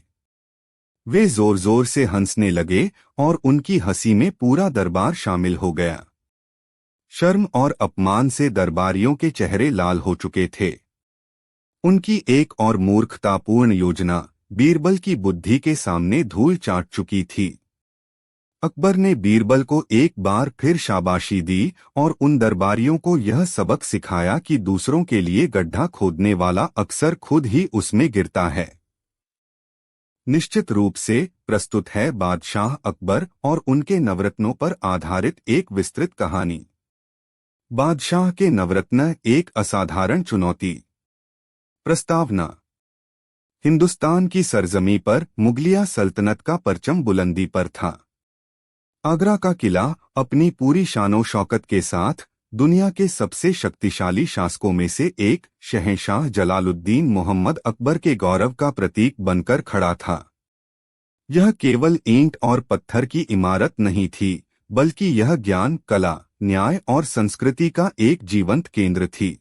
वे जोर जोर से हंसने लगे और उनकी हंसी में पूरा दरबार शामिल हो गया। शर्म और अपमान से दरबारियों के चेहरे लाल हो चुके थे। उनकी एक और मूर्खतापूर्ण योजना बीरबल की बुद्धि के सामने धूल चाट चुकी थी। अकबर ने बीरबल को एक बार फिर शाबाशी दी और उन दरबारियों को यह सबक सिखाया कि दूसरों के लिए गड्ढा खोदने वाला अक्सर खुद ही उसमें गिरता है। निश्चित रूप से प्रस्तुत है बादशाह अकबर और उनके नवरत्नों पर आधारित एक विस्तृत कहानी। बादशाह के नवरत्न, एक असाधारण चुनौती। प्रस्तावना। हिंदुस्तान की सरजमी पर मुगलिया सल्तनत का परचम बुलंदी पर था। आगरा का किला अपनी पूरी शानो शौकत के साथ दुनिया के सबसे शक्तिशाली शासकों में से एक शहंशाह जलालुद्दीन मोहम्मद अकबर के गौरव का प्रतीक बनकर खड़ा था। यह केवल ईंट और पत्थर की इमारत नहीं थी, बल्कि यह ज्ञान, कला, न्याय और संस्कृति का एक जीवंत केंद्र थी।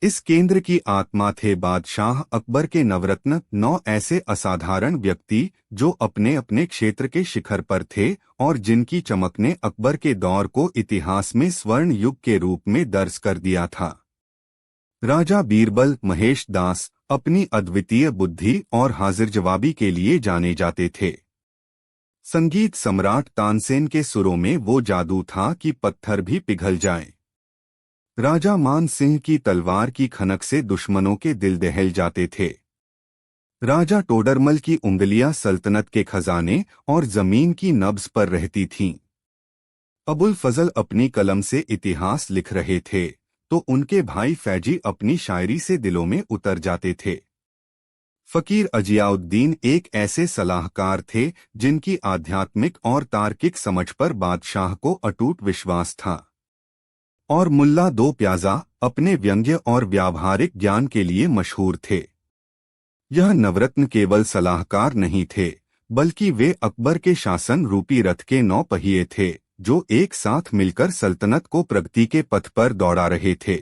इस केंद्र की आत्मा थे बादशाह अकबर के नवरत्न, 9 ऐसे असाधारण व्यक्ति जो अपने अपने क्षेत्र के शिखर पर थे और जिनकी चमक ने अकबर के दौर को इतिहास में स्वर्ण युग के रूप में दर्ज कर दिया था। राजा बीरबल महेश दास अपनी अद्वितीय बुद्धि और हाजिर जवाबी के लिए जाने जाते थे। संगीत सम्राट तानसेन के सुरों में वो जादू था कि पत्थर भी पिघल जाएं। राजा मान सिंह की तलवार की खनक से दुश्मनों के दिल दहल जाते थे। राजा टोडरमल की उंगलियां सल्तनत के खजाने और जमीन की नब्ज पर रहती थीं। अबुल फजल अपनी कलम से इतिहास लिख रहे थे तो उनके भाई फैजी अपनी शायरी से दिलों में उतर जाते थे। फकीर अजियाउद्दीन एक ऐसे सलाहकार थे जिनकी आध्यात्मिक और तार्किक समझ पर बादशाह को अटूट विश्वास था। और मुल्ला दो प्याजा अपने व्यंग्य और व्यावहारिक ज्ञान के लिए मशहूर थे। यह नवरत्न केवल सलाहकार नहीं थे, बल्कि वे अकबर के शासन रूपी रथ के 9 पहिए थे जो एक साथ मिलकर सल्तनत को प्रगति के पथ पर दौड़ा रहे थे।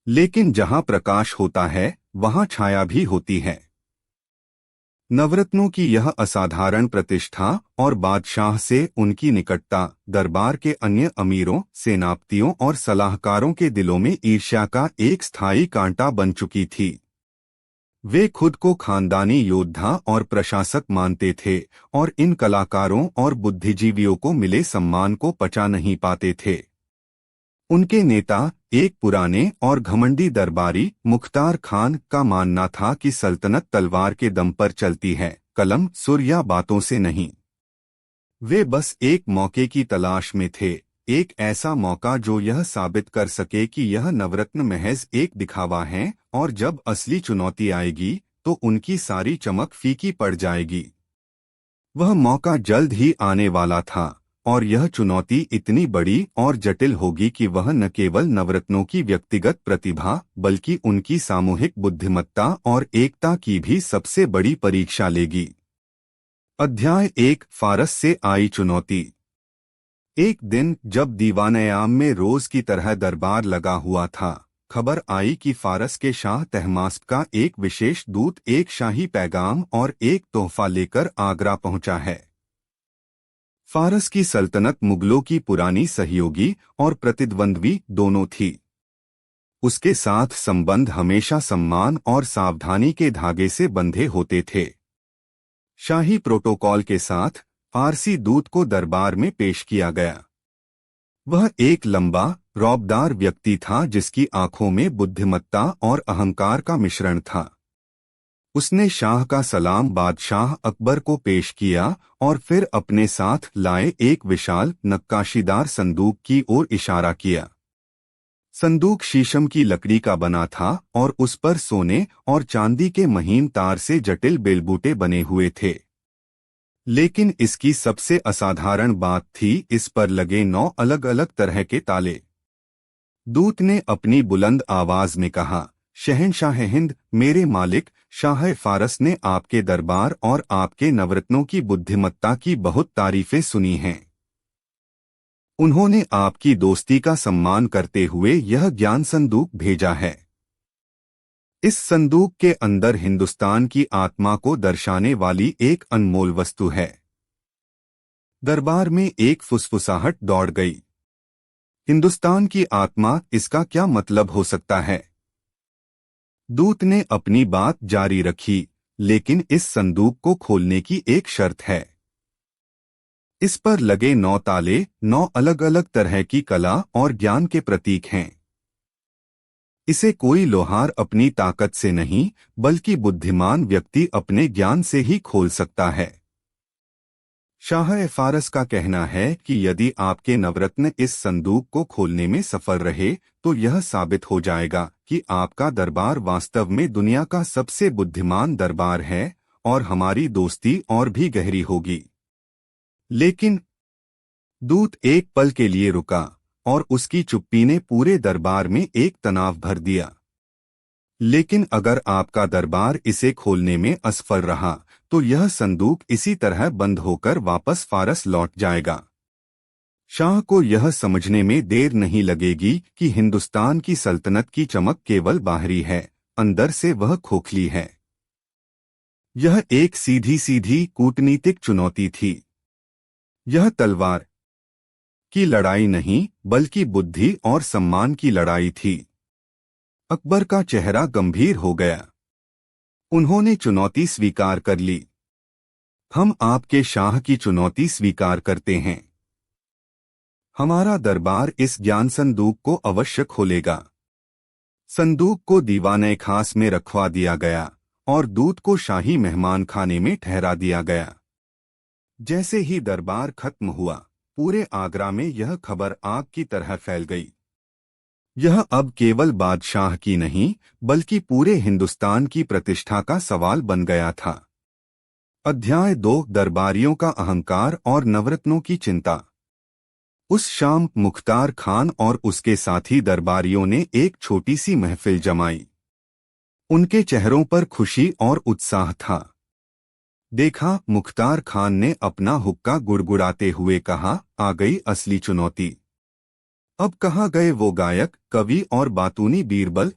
लेकिन जहां प्रकाश होता है वहां छाया भी होती है। नवरत्नों की यह असाधारण प्रतिष्ठा और बादशाह से उनकी निकटता दरबार के अन्य अमीरों, सेनापतियों और सलाहकारों के दिलों में ईर्ष्या का एक स्थायी कांटा बन चुकी थी। वे खुद को खानदानी योद्धा और प्रशासक मानते थे और इन कलाकारों और बुद्धिजीवियों को मिले सम्मान को पचा नहीं पाते थे। उनके नेता, एक पुराने और घमंडी दरबारी मुख्तार खान का मानना था कि सल्तनत तलवार के दम पर चलती है, कलम, सुर या बातों से नहीं। वे बस एक मौके की तलाश में थे, एक ऐसा मौका जो यह साबित कर सके कि यह नवरत्न महज एक दिखावा है, और जब असली चुनौती आएगी तो उनकी सारी चमक फीकी पड़ जाएगी। वह मौका जल्द ही आने वाला था, और यह चुनौती इतनी बड़ी और जटिल होगी कि वह न केवल नवरत्नों की व्यक्तिगत प्रतिभा बल्कि उनकी सामूहिक बुद्धिमत्ता और एकता की भी सबसे बड़ी परीक्षा लेगी। अध्याय 1, फारस से आई चुनौती। एक दिन जब दीवान-ए-आम में रोज की तरह दरबार लगा हुआ था, खबर आई कि फारस के शाह तहमास्प का एक विशेष दूत एक शाही पैगाम और एक तोहफा लेकर आगरा पहुंचा है। फारस की सल्तनत मुगलों की पुरानी सहयोगी और प्रतिद्वंद्वी दोनों थी। उसके साथ संबंध हमेशा सम्मान और सावधानी के धागे से बंधे होते थे। शाही प्रोटोकॉल के साथ फारसी दूत को दरबार में पेश किया गया। वह एक लंबा, रौबदार व्यक्ति था जिसकी आंखों में बुद्धिमत्ता और अहंकार का मिश्रण था। उसने शाह का सलाम बादशाह अकबर को पेश किया और फिर अपने साथ लाए एक विशाल नक्काशीदार संदूक की ओर इशारा किया। संदूक शीशम की लकड़ी का बना था और उस पर सोने और चांदी के महीन तार से जटिल बेलबूटे बने हुए थे। लेकिन इसकी सबसे असाधारण बात थी इस पर लगे 9 अलग अलग तरह के ताले। दूत ने अपनी बुलंद आवाज में कहा, शहंशाह हिंद, मेरे मालिक शाह फारस ने आपके दरबार और आपके नवरत्नों की बुद्धिमत्ता की बहुत तारीफें सुनी हैं। उन्होंने आपकी दोस्ती का सम्मान करते हुए यह ज्ञान संदूक भेजा है। इस संदूक के अंदर हिंदुस्तान की आत्मा को दर्शाने वाली एक अनमोल वस्तु है। दरबार में एक फुसफुसाहट दौड़ गई। हिंदुस्तान की आत्मा, इसका क्या मतलब हो सकता है? दूत ने अपनी बात जारी रखी, लेकिन इस संदूक को खोलने की एक शर्त है। इस पर लगे 9 ताले 9 अलग अलग तरह की कला और ज्ञान के प्रतीक हैं। इसे कोई लोहार अपनी ताकत से नहीं, बल्कि बुद्धिमान व्यक्ति अपने ज्ञान से ही खोल सकता है। शाह फारस का कहना है कि यदि आपके नवरत्न इस संदूक को खोलने में सफल रहे तो यह साबित हो जाएगा कि आपका दरबार वास्तव में दुनिया का सबसे बुद्धिमान दरबार है और हमारी दोस्ती और भी गहरी होगी। लेकिन दूत एक पल के लिए रुका और उसकी चुप्पी ने पूरे दरबार में एक तनाव भर दिया। लेकिन अगर आपका दरबार इसे खोलने में असफल रहा तो यह संदूक इसी तरह बंद होकर वापस फारस लौट जाएगा। शाह को यह समझने में देर नहीं लगेगी कि हिंदुस्तान की सल्तनत की चमक केवल बाहरी है, अंदर से वह खोखली है। यह एक सीधी सीधी कूटनीतिक चुनौती थी। यह तलवार की लड़ाई नहीं, बल्कि बुद्धि और सम्मान की लड़ाई थी। अकबर का चेहरा गंभीर हो गया। उन्होंने चुनौती स्वीकार कर ली। हम आपके शाह की चुनौती स्वीकार करते हैं। हमारा दरबार इस ज्ञान संदूक को अवश्य खोलेगा। संदूक को दीवाने खास में रखवा दिया गया और दूत को शाही मेहमान खाने में ठहरा दिया गया। जैसे ही दरबार खत्म हुआ, पूरे आगरा में यह खबर आग की तरह फैल गई। यह अब केवल बादशाह की नहीं, बल्कि पूरे हिंदुस्तान की प्रतिष्ठा का सवाल बन गया था। अध्याय 2, दरबारियों का अहंकार और नवरत्नों की चिंता। उस शाम मुख्तार खान और उसके साथी दरबारियों ने एक छोटी सी महफिल जमाई। उनके चेहरों पर खुशी और उत्साह था। देखा, मुख्तार खान ने अपना हुक्का गुड़गुड़ाते हुए कहा, आ गई असली चुनौती। अब कहाँ गए वो गायक, कवि और बातूनी बीरबल?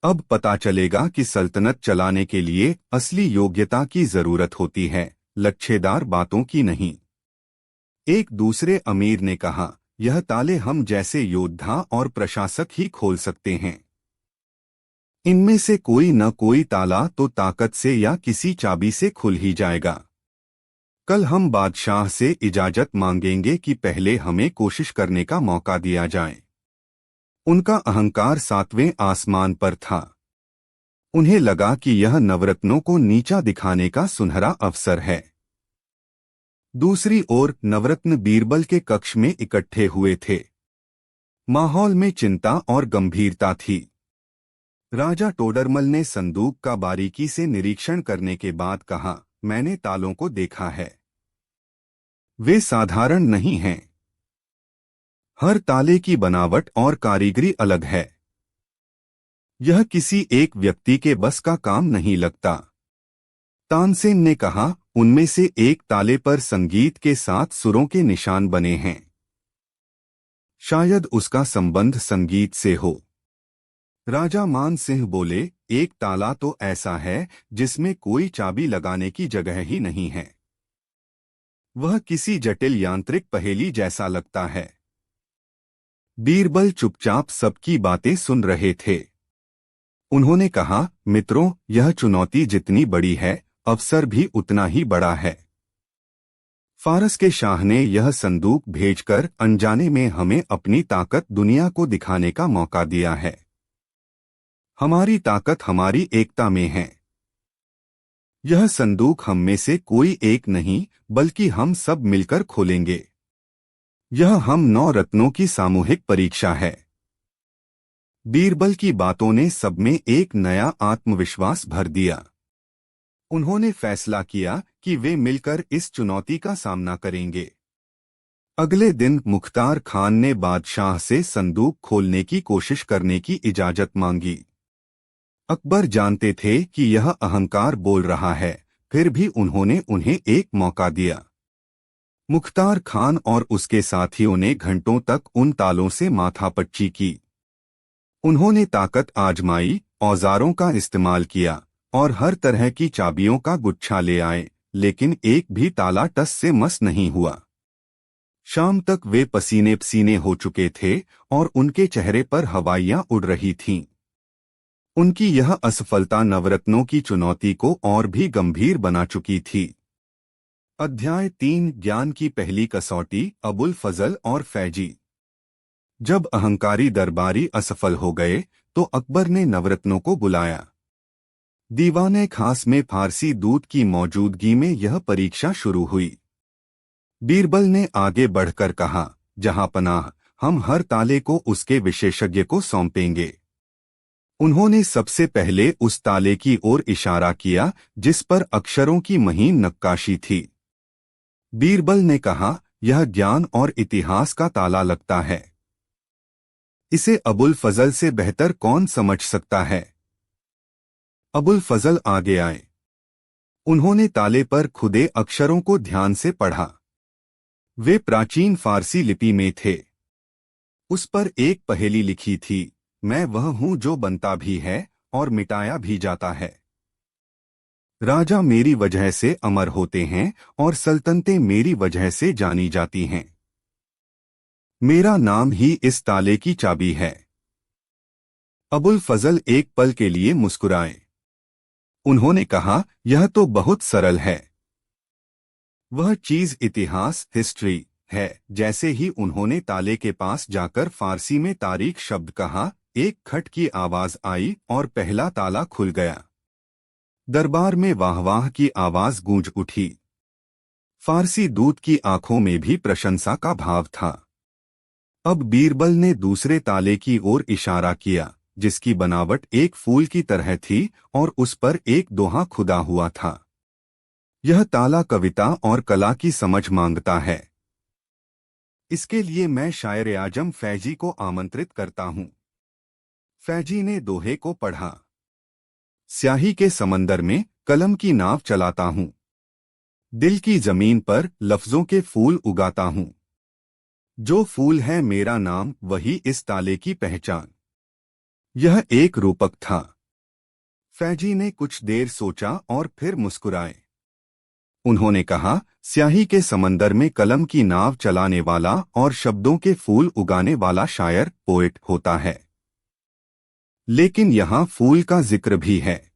अब पता चलेगा कि सल्तनत चलाने के लिए असली योग्यता की जरूरत होती है, लच्छेदार बातों की नहीं। एक दूसरे अमीर ने कहा, यह ताले हम जैसे योद्धा और प्रशासक ही खोल सकते हैं। इनमें से कोई न कोई ताला तो ताकत से या किसी चाबी से खुल ही जाएगा। कल हम बादशाह से इजाजत मांगेंगे कि पहले हमें कोशिश करने का मौका दिया जाए। उनका अहंकार 7वें आसमान पर था। उन्हें लगा कि यह नवरत्नों को नीचा दिखाने का सुनहरा अवसर है। दूसरी ओर नवरत्न बीरबल के कक्ष में इकट्ठे हुए थे। माहौल में चिंता और गंभीरता थी। राजा टोडरमल ने संदूक का बारीकी से निरीक्षण करने के बाद कहा, मैंने तालों को देखा है। वे साधारण नहीं हैं। हर ताले की बनावट और कारीगरी अलग है। यह किसी एक व्यक्ति के बस का काम नहीं लगता। तानसेन ने कहा, उनमें से एक ताले पर संगीत के साथ सुरों के निशान बने हैं। शायद उसका संबंध संगीत से हो। राजा मान सिंह बोले, एक ताला तो ऐसा है जिसमें कोई चाबी लगाने की जगह ही नहीं है। वह किसी जटिल यांत्रिक पहेली जैसा लगता है। बीरबल चुपचाप सबकी बातें सुन रहे थे। उन्होंने कहा, मित्रों, यह चुनौती जितनी बड़ी है, अवसर भी उतना ही बड़ा है। फारस के शाह ने यह संदूक भेजकर अनजाने में हमें अपनी ताकत दुनिया को दिखाने का मौका दिया है। हमारी ताकत हमारी एकता में है। यह संदूक हम में से कोई एक नहीं, बल्कि हम सब मिलकर खोलेंगे। यह हम 9 रत्नों की सामूहिक परीक्षा है। बीरबल की बातों ने सब में एक नया आत्मविश्वास भर दिया। उन्होंने फैसला किया कि वे मिलकर इस चुनौती का सामना करेंगे। अगले दिन मुख्तार खान ने बादशाह से संदूक खोलने की कोशिश करने की इजाजत मांगी। अकबर जानते थे कि यह अहंकार बोल रहा है, फिर भी उन्होंने उन्हें एक मौका दिया। मुख्तार खान और उसके साथियों ने घंटों तक उन तालों से माथापच्ची की। उन्होंने ताकत आजमाई, औजारों का इस्तेमाल किया और हर तरह की चाबियों का गुच्छा ले आए, लेकिन एक भी ताला टस से मस नहीं हुआ। शाम तक वे पसीने पसीने हो चुके थे और उनके चेहरे पर हवाइयां उड़ रही थीं। उनकी यह असफलता नवरत्नों की चुनौती को और भी गंभीर बना चुकी थी। अध्याय 3 ज्ञान की पहली कसौटी, अबुल फजल और फैजी। जब अहंकारी दरबारी असफल हो गए तो अकबर ने नवरत्नों को बुलाया। दीवाने खास में फारसी दूत की मौजूदगी में यह परीक्षा शुरू हुई। बीरबल ने आगे बढ़कर कहा, जहांपनाह, हम हर ताले को उसके विशेषज्ञ को सौंपेंगे। उन्होंने सबसे पहले उस ताले की ओर इशारा किया जिस पर अक्षरों की महीन नक्काशी थी। बीरबल ने कहा, यह ज्ञान और इतिहास का ताला लगता है। इसे अबुल फजल से बेहतर कौन समझ सकता है? अबुल फजल आगे आए। उन्होंने ताले पर खुदे अक्षरों को ध्यान से पढ़ा। वे प्राचीन फारसी लिपि में थे। उस पर एक पहेली लिखी थी, मैं वह हूं जो बनता भी है और मिटाया भी जाता है। राजा मेरी वजह से अमर होते हैं और सल्तनतें मेरी वजह से जानी जाती हैं। मेरा नाम ही इस ताले की चाबी है। अबुल फजल एक पल के लिए मुस्कुराए। उन्होंने कहा, यह तो बहुत सरल है। वह चीज इतिहास, हिस्ट्री है। जैसे ही उन्होंने ताले के पास जाकर फारसी में तारीख शब्द कहा, एक खट की आवाज आई और पहला ताला खुल गया। दरबार में वाहवाह की आवाज गूंज उठी। फारसी दूत की आंखों में भी प्रशंसा का भाव था। अब बीरबल ने दूसरे ताले की ओर इशारा किया, जिसकी बनावट एक फूल की तरह थी और उस पर एक दोहा खुदा हुआ था। यह ताला कविता और कला की समझ मांगता है। इसके लिए मैं शायर आजम फैजी को आमंत्रित करता हूं। फैजी ने दोहे को पढ़ा। स्याही के समंदर में कलम की नाव चलाता हूं। दिल की जमीन पर लफ्जों के फूल उगाता हूं। जो फूल है मेरा नाम, वही इस ताले की पहचान। यह एक रूपक था। फैजी ने कुछ देर सोचा और फिर मुस्कुराए। उन्होंने कहा, स्याही के समंदर में कलम की नाव चलाने वाला और शब्दों के फूल उगाने वाला शायर, पोएट होता है। लेकिन यहाँ फूल का जिक्र भी है।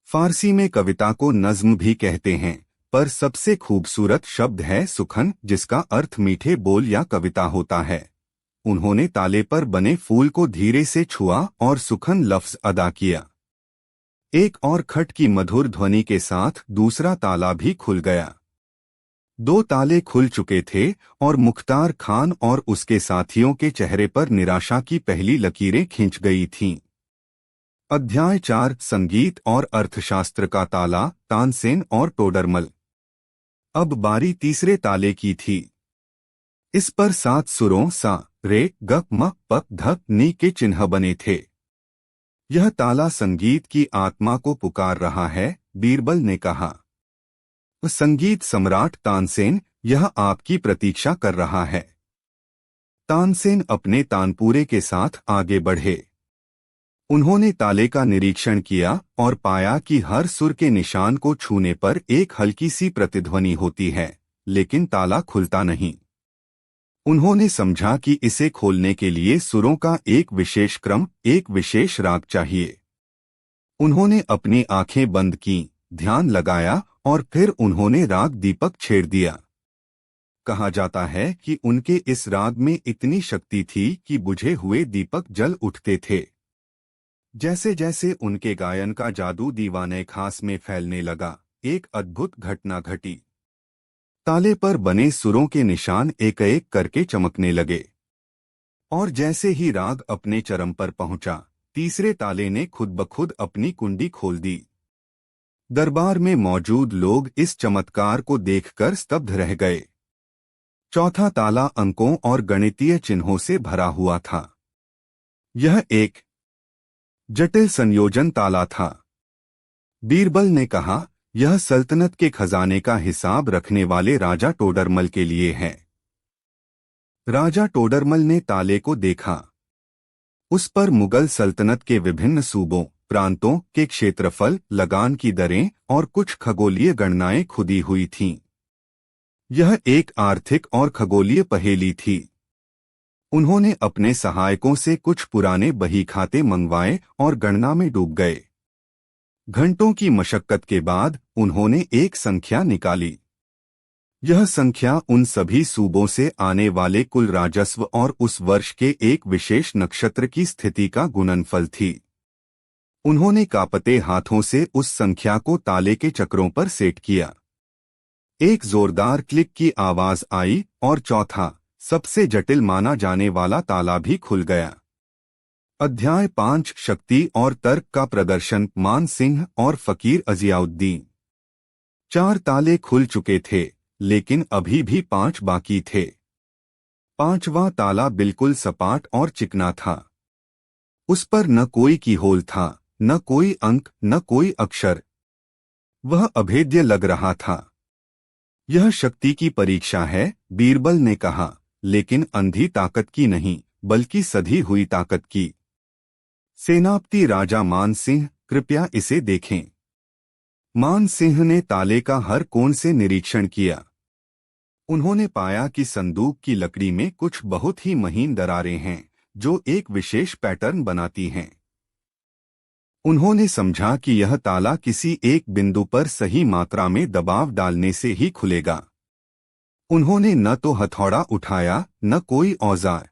फारसी में कविता को नज्म भी कहते हैं, पर सबसे खूबसूरत शब्द है सुखन, जिसका अर्थ मीठे बोल या कविता होता है। उन्होंने ताले पर बने फूल को धीरे से छुआ और सुखन लफ्ज अदा किया। एक और खट की मधुर ध्वनि के साथ दूसरा ताला भी खुल गया। 2 ताले खुल चुके थे और मुख्तार खान और उसके साथियों के चेहरे पर निराशा की पहली लकीरें खिंच गई थीं। अध्याय 4 संगीत और अर्थशास्त्र का ताला, तानसेन और टोडरमल। अब बारी तीसरे ताले की थी। इस पर 7 सुरों सा, रे, ग, म, प, ध, नी के चिन्ह बने थे। यह ताला संगीत की आत्मा को पुकार रहा है, बीरबल ने कहा। संगीत सम्राट तानसेन, यह आपकी प्रतीक्षा कर रहा है। तानसेन अपने तानपूरे के साथ आगे बढ़े। उन्होंने ताले का निरीक्षण किया और पाया कि हर सुर के निशान को छूने पर एक हल्की सी प्रतिध्वनि होती है, लेकिन ताला खुलता नहीं। उन्होंने समझा कि इसे खोलने के लिए सुरों का एक विशेष क्रम, एक विशेष राग चाहिए। उन्होंने अपनी आंखें बंद कीं, ध्यान लगाया और फिर उन्होंने राग दीपक छेड़ दिया। कहा जाता है कि उनके इस राग में इतनी शक्ति थी कि बुझे हुए दीपक जल उठते थे। जैसे जैसे उनके गायन का जादू दीवाने खास में फैलने लगा, एक अद्भुत घटना घटी। ताले पर बने सुरों के निशान एक एक करके चमकने लगे और जैसे ही राग अपने चरम पर पहुंचा, तीसरे ताले ने खुद ब खुद अपनी कुंडी खोल दी। दरबार में मौजूद लोग इस चमत्कार को देखकर स्तब्ध रह गए। चौथा ताला अंकों और गणितीय चिन्हों से भरा हुआ था। यह एक जटिल संयोजन ताला था। बीरबल ने कहा, यह सल्तनत के खजाने का हिसाब रखने वाले राजा टोडरमल के लिए है। राजा टोडरमल ने ताले को देखा। उस पर मुगल सल्तनत के विभिन्न सूबों, प्रांतों के क्षेत्रफल, लगान की दरें और कुछ खगोलीय गणनाएं खुदी हुई थीं। यह एक आर्थिक और खगोलीय पहेली थी। उन्होंने अपने सहायकों से कुछ पुराने बही खाते मंगवाए और गणना में डूब गए। घंटों की मशक्कत के बाद उन्होंने एक संख्या निकाली। यह संख्या उन सभी सूबों से आने वाले कुल राजस्व और उस वर्ष के एक विशेष नक्षत्र की स्थिति का गुणनफल थी। उन्होंने कांपते हाथों से उस संख्या को ताले के चक्रों पर सेट किया। एक जोरदार क्लिक की आवाज आई और चौथा, सबसे जटिल माना जाने वाला ताला भी खुल गया। अध्याय 5 शक्ति और तर्क का प्रदर्शन, मान सिंह और फकीर अजियाउद्दीन। 4 ताले खुल चुके थे, लेकिन अभी भी 5 बाकी थे। 5वां ताला बिल्कुल सपाट और चिकना था। उस पर न कोई कीहोल था, न कोई अंक, न कोई अक्षर। वह अभेद्य लग रहा था। यह शक्ति की परीक्षा है, बीरबल ने कहा, लेकिन अंधी ताकत की नहीं, बल्कि सधी हुई ताकत की। सेनापति राजा मान सिंह, कृपया इसे देखें। मान सिंह ने ताले का हर कोण से निरीक्षण किया। उन्होंने पाया कि संदूक की लकड़ी में कुछ बहुत ही महीन दरारें हैं, जो एक विशेष पैटर्न बनाती हैं। उन्होंने समझा कि यह ताला किसी एक बिंदु पर सही मात्रा में दबाव डालने से ही खुलेगा। उन्होंने न तो हथौड़ा उठाया, न कोई औजार।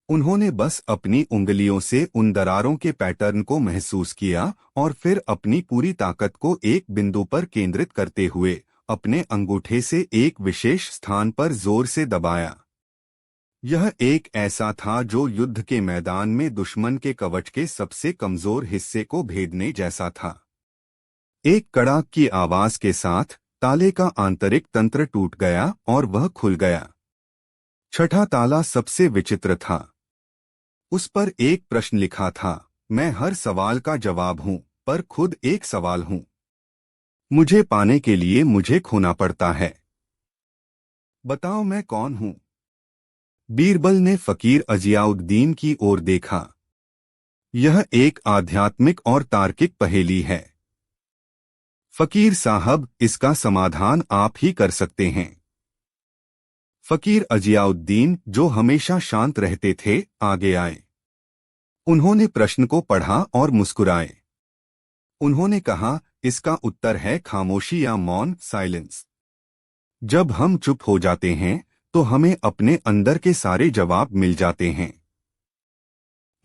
उन्होंने बस अपनी उंगलियों से उन दरारों के पैटर्न को महसूस किया और फिर अपनी पूरी ताकत को एक बिंदु पर केंद्रित करते हुए अपने अंगूठे से एक विशेष स्थान पर जोर से दबाया। यह एक ऐसा था जो युद्ध के मैदान में दुश्मन के कवच के सबसे कमजोर हिस्से को भेदने जैसा था। एक कड़ाक की आवाज के साथ ताले का आंतरिक तंत्र टूट गया और वह खुल गया। 6ठा ताला सबसे विचित्र था। उस पर एक प्रश्न लिखा था, मैं हर सवाल का जवाब हूं, पर खुद एक सवाल हूं। मुझे पाने के लिए मुझे खोना पड़ता है। बताओ मैं कौन हूं? बीरबल ने फकीर अजियाउद्दीन की ओर देखा। यह एक आध्यात्मिक और तार्किक पहेली है। फकीर साहब, इसका समाधान आप ही कर सकते हैं। फकीर अजियाउद्दीन, जो हमेशा शांत रहते थे, आगे आए। उन्होंने प्रश्न को पढ़ा और मुस्कुराए। उन्होंने कहा, इसका उत्तर है खामोशी या मौन, साइलेंस। जब हम चुप हो जाते हैं तो हमें अपने अंदर के सारे जवाब मिल जाते हैं।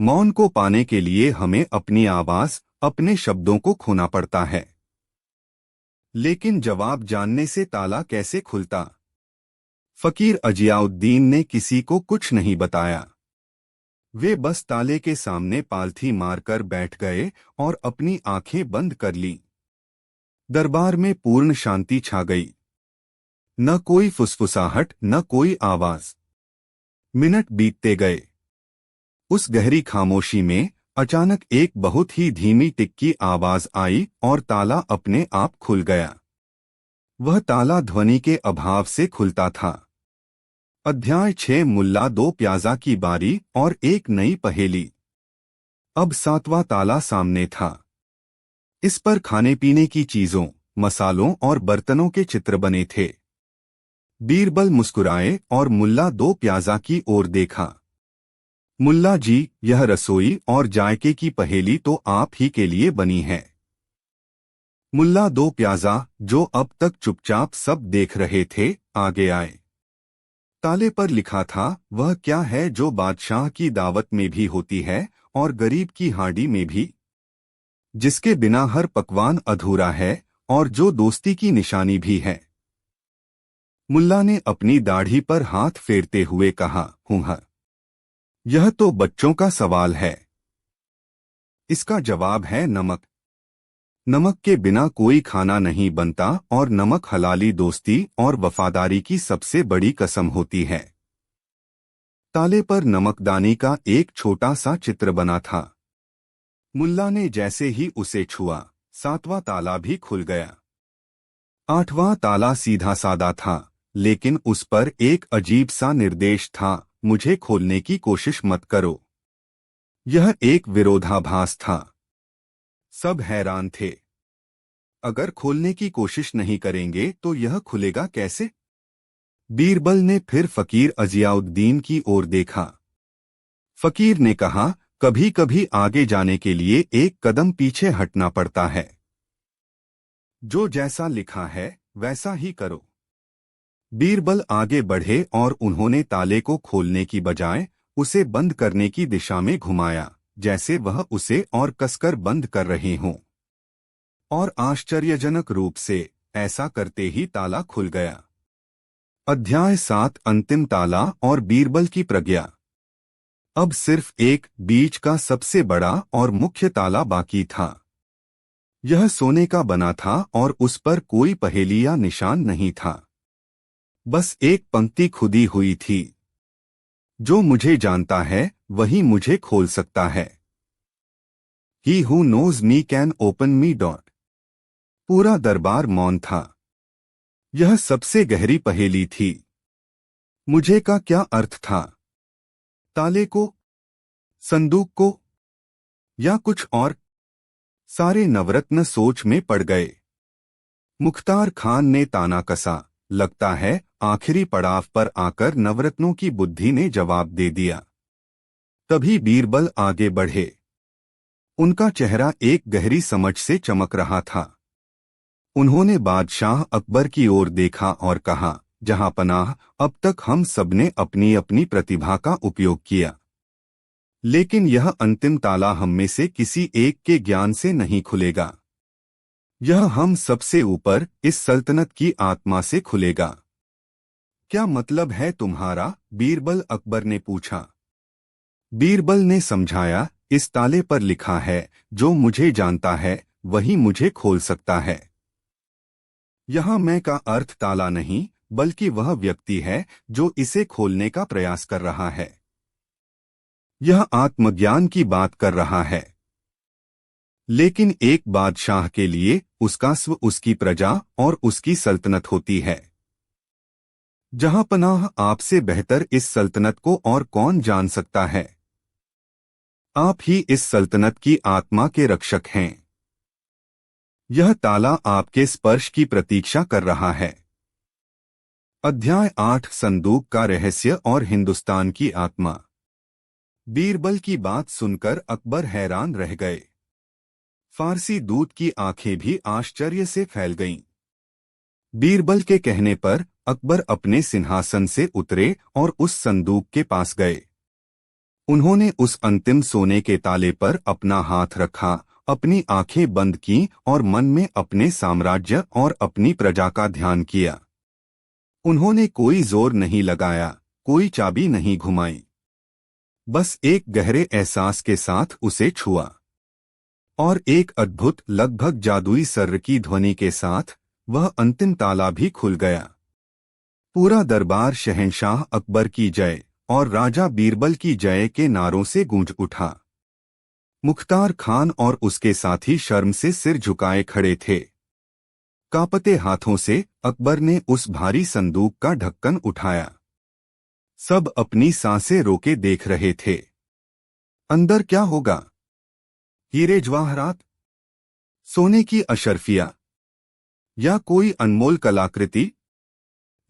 मौन को पाने के लिए हमें अपनी आवाज, अपने शब्दों को खोना पड़ता है। लेकिन जवाब जानने से ताला कैसे खुलता? फकीर अजियाउद्दीन ने किसी को कुछ नहीं बताया। वे बस ताले के सामने पालथी मारकर बैठ गए और अपनी आंखें बंद कर लीं। दरबार में पूर्ण शांति छा गई। न कोई फुसफुसाहट, न कोई आवाज। मिनट बीतते गए। उस गहरी खामोशी में अचानक एक बहुत ही धीमी टिक की आवाज आई और ताला अपने आप खुल गया। वह ताला ध्वनि के अभाव से खुलता था। अध्याय 6 मुल्ला दो प्याजा की बारी और एक नई पहेली। अब 7वां ताला सामने था। इस पर खाने पीने की चीजों, मसालों और बर्तनों के चित्र बने थे। बीरबल मुस्कुराए और मुल्ला दो प्याजा की ओर देखा। मुल्ला जी, यह रसोई और जायके की पहेली तो आप ही के लिए बनी है। मुल्ला दो प्याजा, जो अब तक चुपचाप सब देख रहे थे, आगे आए। ताले पर लिखा था, वह क्या है जो बादशाह की दावत में भी होती है और गरीब की हांडी में भी, जिसके बिना हर पकवान अधूरा है और जो दोस्ती की निशानी भी है। मुल्ला ने अपनी दाढ़ी पर हाथ फेरते हुए कहा, हूँ, यह तो बच्चों का सवाल है। इसका जवाब है नमक। नमक के बिना कोई खाना नहीं बनता और नमक हलाली, दोस्ती और वफादारी की सबसे बड़ी कसम होती है। ताले पर नमकदानी का एक छोटा सा चित्र बना था। मुल्ला ने जैसे ही उसे छुआ, 7वां ताला भी खुल गया। 8वां ताला सीधा सादा था, लेकिन उस पर एक अजीब सा निर्देश था, मुझे खोलने की कोशिश मत करो। यह एक विरोधाभास था। सब हैरान थे। अगर खोलने की कोशिश नहीं करेंगे तो यह खुलेगा कैसे? बीरबल ने फिर फकीर अजियाउद्दीन की ओर देखा। फकीर ने कहा, कभी कभी आगे जाने के लिए एक कदम पीछे हटना पड़ता है। जो जैसा लिखा है वैसा ही करो। बीरबल आगे बढ़े और उन्होंने ताले को खोलने की बजाय उसे बंद करने की दिशा में घुमाया, जैसे वह उसे और कसकर बंद कर रहे हों। और आश्चर्यजनक रूप से ऐसा करते ही ताला खुल गया। अध्याय 7 अंतिम ताला और बीरबल की प्रज्ञा। अब सिर्फ एक बीच का सबसे बड़ा और मुख्य ताला बाकी था। यह सोने का बना था और उस पर कोई पहेली या निशान नहीं था। बस एक पंक्ति खुदी हुई थी, जो मुझे जानता है वही मुझे खोल सकता है। He who knows me can open me. पूरा दरबार मौन था। यह सबसे गहरी पहेली थी। मुझे का क्या अर्थ था? ताले को, संदूक को, या कुछ और? सारे नवरत्न सोच में पड़ गए। मुख्तार खान ने ताना कसा, लगता है आखिरी पड़ाव पर आकर नवरत्नों की बुद्धि ने जवाब दे दिया। तभी बीरबल आगे बढ़े। उनका चेहरा एक गहरी समझ से चमक रहा था। उन्होंने बादशाह अकबर की ओर देखा और कहा, जहां पनाह, अब तक हम सबने अपनी अपनी प्रतिभा का उपयोग किया, लेकिन यह अंतिम ताला हम में से किसी एक के ज्ञान से नहीं खुलेगा। यह हम सबसे ऊपर इस सल्तनत की आत्मा से खुलेगा। क्या मतलब है तुम्हारा? बीरबल अकबर ने पूछा। बीरबल ने समझाया, इस ताले पर लिखा है, जो मुझे जानता है वही मुझे खोल सकता है। यहाँ मैं का अर्थ ताला नहीं, बल्कि वह व्यक्ति है जो इसे खोलने का प्रयास कर रहा है। यह आत्मज्ञान की बात कर रहा है। लेकिन एक बादशाह के लिए उसका स्व उसकी प्रजा और उसकी सल्तनत होती है। जहां पनाह, आपसे बेहतर इस सल्तनत को और कौन जान सकता है? आप ही इस सल्तनत की आत्मा के रक्षक हैं। यह ताला आपके स्पर्श की प्रतीक्षा कर रहा है। अध्याय 8 संदूक का रहस्य और हिंदुस्तान की आत्मा। बीरबल की बात सुनकर अकबर हैरान रह गए। फारसी दूत की आंखें भी आश्चर्य से फैल गईं। बीरबल के कहने पर अकबर अपने सिंहासन से उतरे और उस संदूक के पास गए। उन्होंने उस अंतिम सोने के ताले पर अपना हाथ रखा अपनी आंखें बंद कीं और मन में अपने साम्राज्य और अपनी प्रजा का ध्यान किया। उन्होंने कोई जोर नहीं लगाया, कोई चाबी नहीं घुमाई, बस एक गहरे एहसास के साथ उसे छुआ। और एक अद्भुत, लगभग जादुई सर्र की ध्वनि के साथ वह अंतिम ताला भी खुल गया। पूरा दरबार शहंशाह अकबर की जय और राजा बीरबल की जय के नारों से गूंज उठा। मुख्तार खान और उसके साथी शर्म से सिर झुकाए खड़े थे। कांपते हाथों से अकबर ने उस भारी संदूक का ढक्कन उठाया। सब अपनी सांसें रोके देख रहे थे। अंदर क्या होगा? हीरे जवाहरात, सोने की अशर्फियां या कोई अनमोल कलाकृति?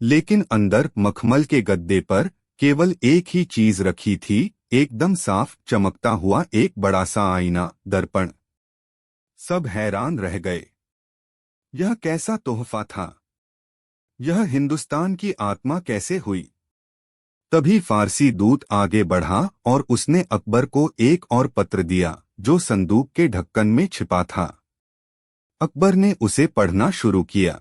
लेकिन अंदर मखमल के गद्दे पर केवल एक ही चीज रखी थी, एकदम साफ चमकता हुआ एक बड़ा सा आईना, दर्पण। सब हैरान रह गए। यह कैसा तोहफा था? यह हिंदुस्तान की आत्मा कैसे हुई? तभी फारसी दूत आगे बढ़ा और उसने अकबर को एक और पत्र दिया जो संदूक के ढक्कन में छिपा था। अकबर ने उसे पढ़ना शुरू किया।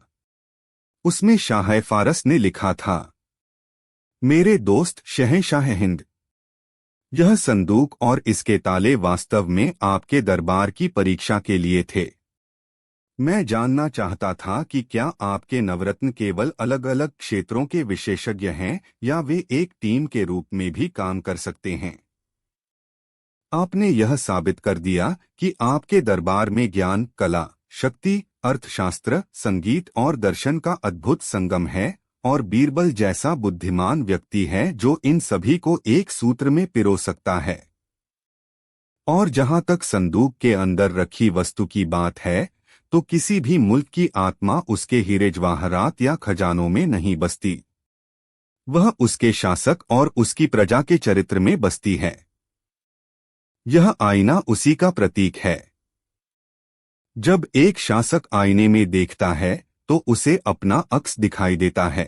उसमें शाह फारस ने लिखा था, मेरे दोस्त शहंशाह हिंद, यह संदूक और इसके ताले वास्तव में आपके दरबार की परीक्षा के लिए थे। मैं जानना चाहता था कि क्या आपके नवरत्न केवल अलग अलग क्षेत्रों के विशेषज्ञ हैं या वे एक टीम के रूप में भी काम कर सकते हैं। आपने यह साबित कर दिया कि आपके दरबार में ज्ञान, कला, शक्ति, अर्थशास्त्र, संगीत और दर्शन का अद्भुत संगम है, और बीरबल जैसा बुद्धिमान व्यक्ति है जो इन सभी को एक सूत्र में पिरो सकता है। और जहां तक संदूक के अंदर रखी वस्तु की बात है, तो किसी भी मुल्क की आत्मा उसके हीरे जवाहरात या खजानों में नहीं बसती। वह उसके शासक और उसकी प्रजा के चरित्र में बसती है। यह आईना उसी का प्रतीक है। जब एक शासक आईने में देखता है तो उसे अपना अक्स दिखाई देता है।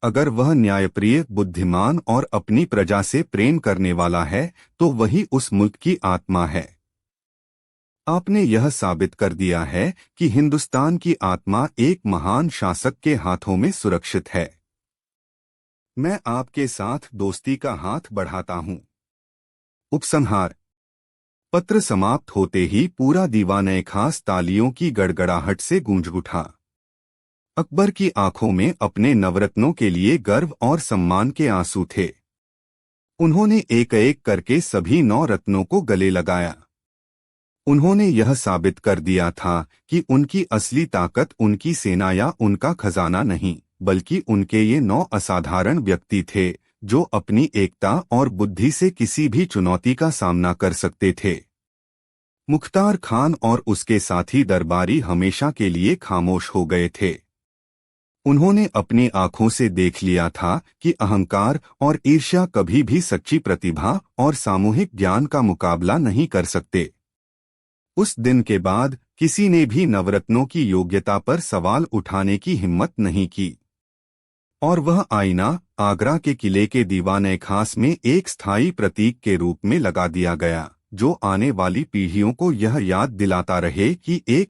अगर वह न्यायप्रिय, बुद्धिमान और अपनी प्रजा से प्रेम करने वाला है तो वही उस मुल्क की आत्मा है। आपने यह साबित कर दिया है कि हिंदुस्तान की आत्मा एक महान शासक के हाथों में सुरक्षित है। मैं आपके साथ दोस्ती का हाथ बढ़ाता हूं। उपसंहार। पत्र समाप्त होते ही पूरा दीवान खास तालियों की गड़गड़ाहट से गूंज उठा। अकबर की आंखों में अपने नवरत्नों के लिए गर्व और सम्मान के आंसू थे। उन्होंने एक एक करके सभी 9 रत्नों को गले लगाया। उन्होंने यह साबित कर दिया था कि उनकी असली ताकत उनकी सेना या उनका खजाना नहीं, बल्कि उनके ये 9 असाधारण व्यक्ति थे जो अपनी एकता और बुद्धि से किसी भी चुनौती का सामना कर सकते थे। मुख्तार खान और उसके साथी दरबारी हमेशा के लिए खामोश हो गए थे। उन्होंने अपनी आंखों से देख लिया था कि अहंकार और ईर्ष्या कभी भी सच्ची प्रतिभा और सामूहिक ज्ञान का मुकाबला नहीं कर सकते। उस दिन के बाद किसी ने भी नवरत्नों की योग्यता पर सवाल उठाने की हिम्मत नहीं की। और वह आईना आगरा के किले के दीवाने खास में एक स्थायी प्रतीक के रूप में लगा दिया गया, जो आने वाली पीढ़ियों को यह याद दिलाता रहे कि एक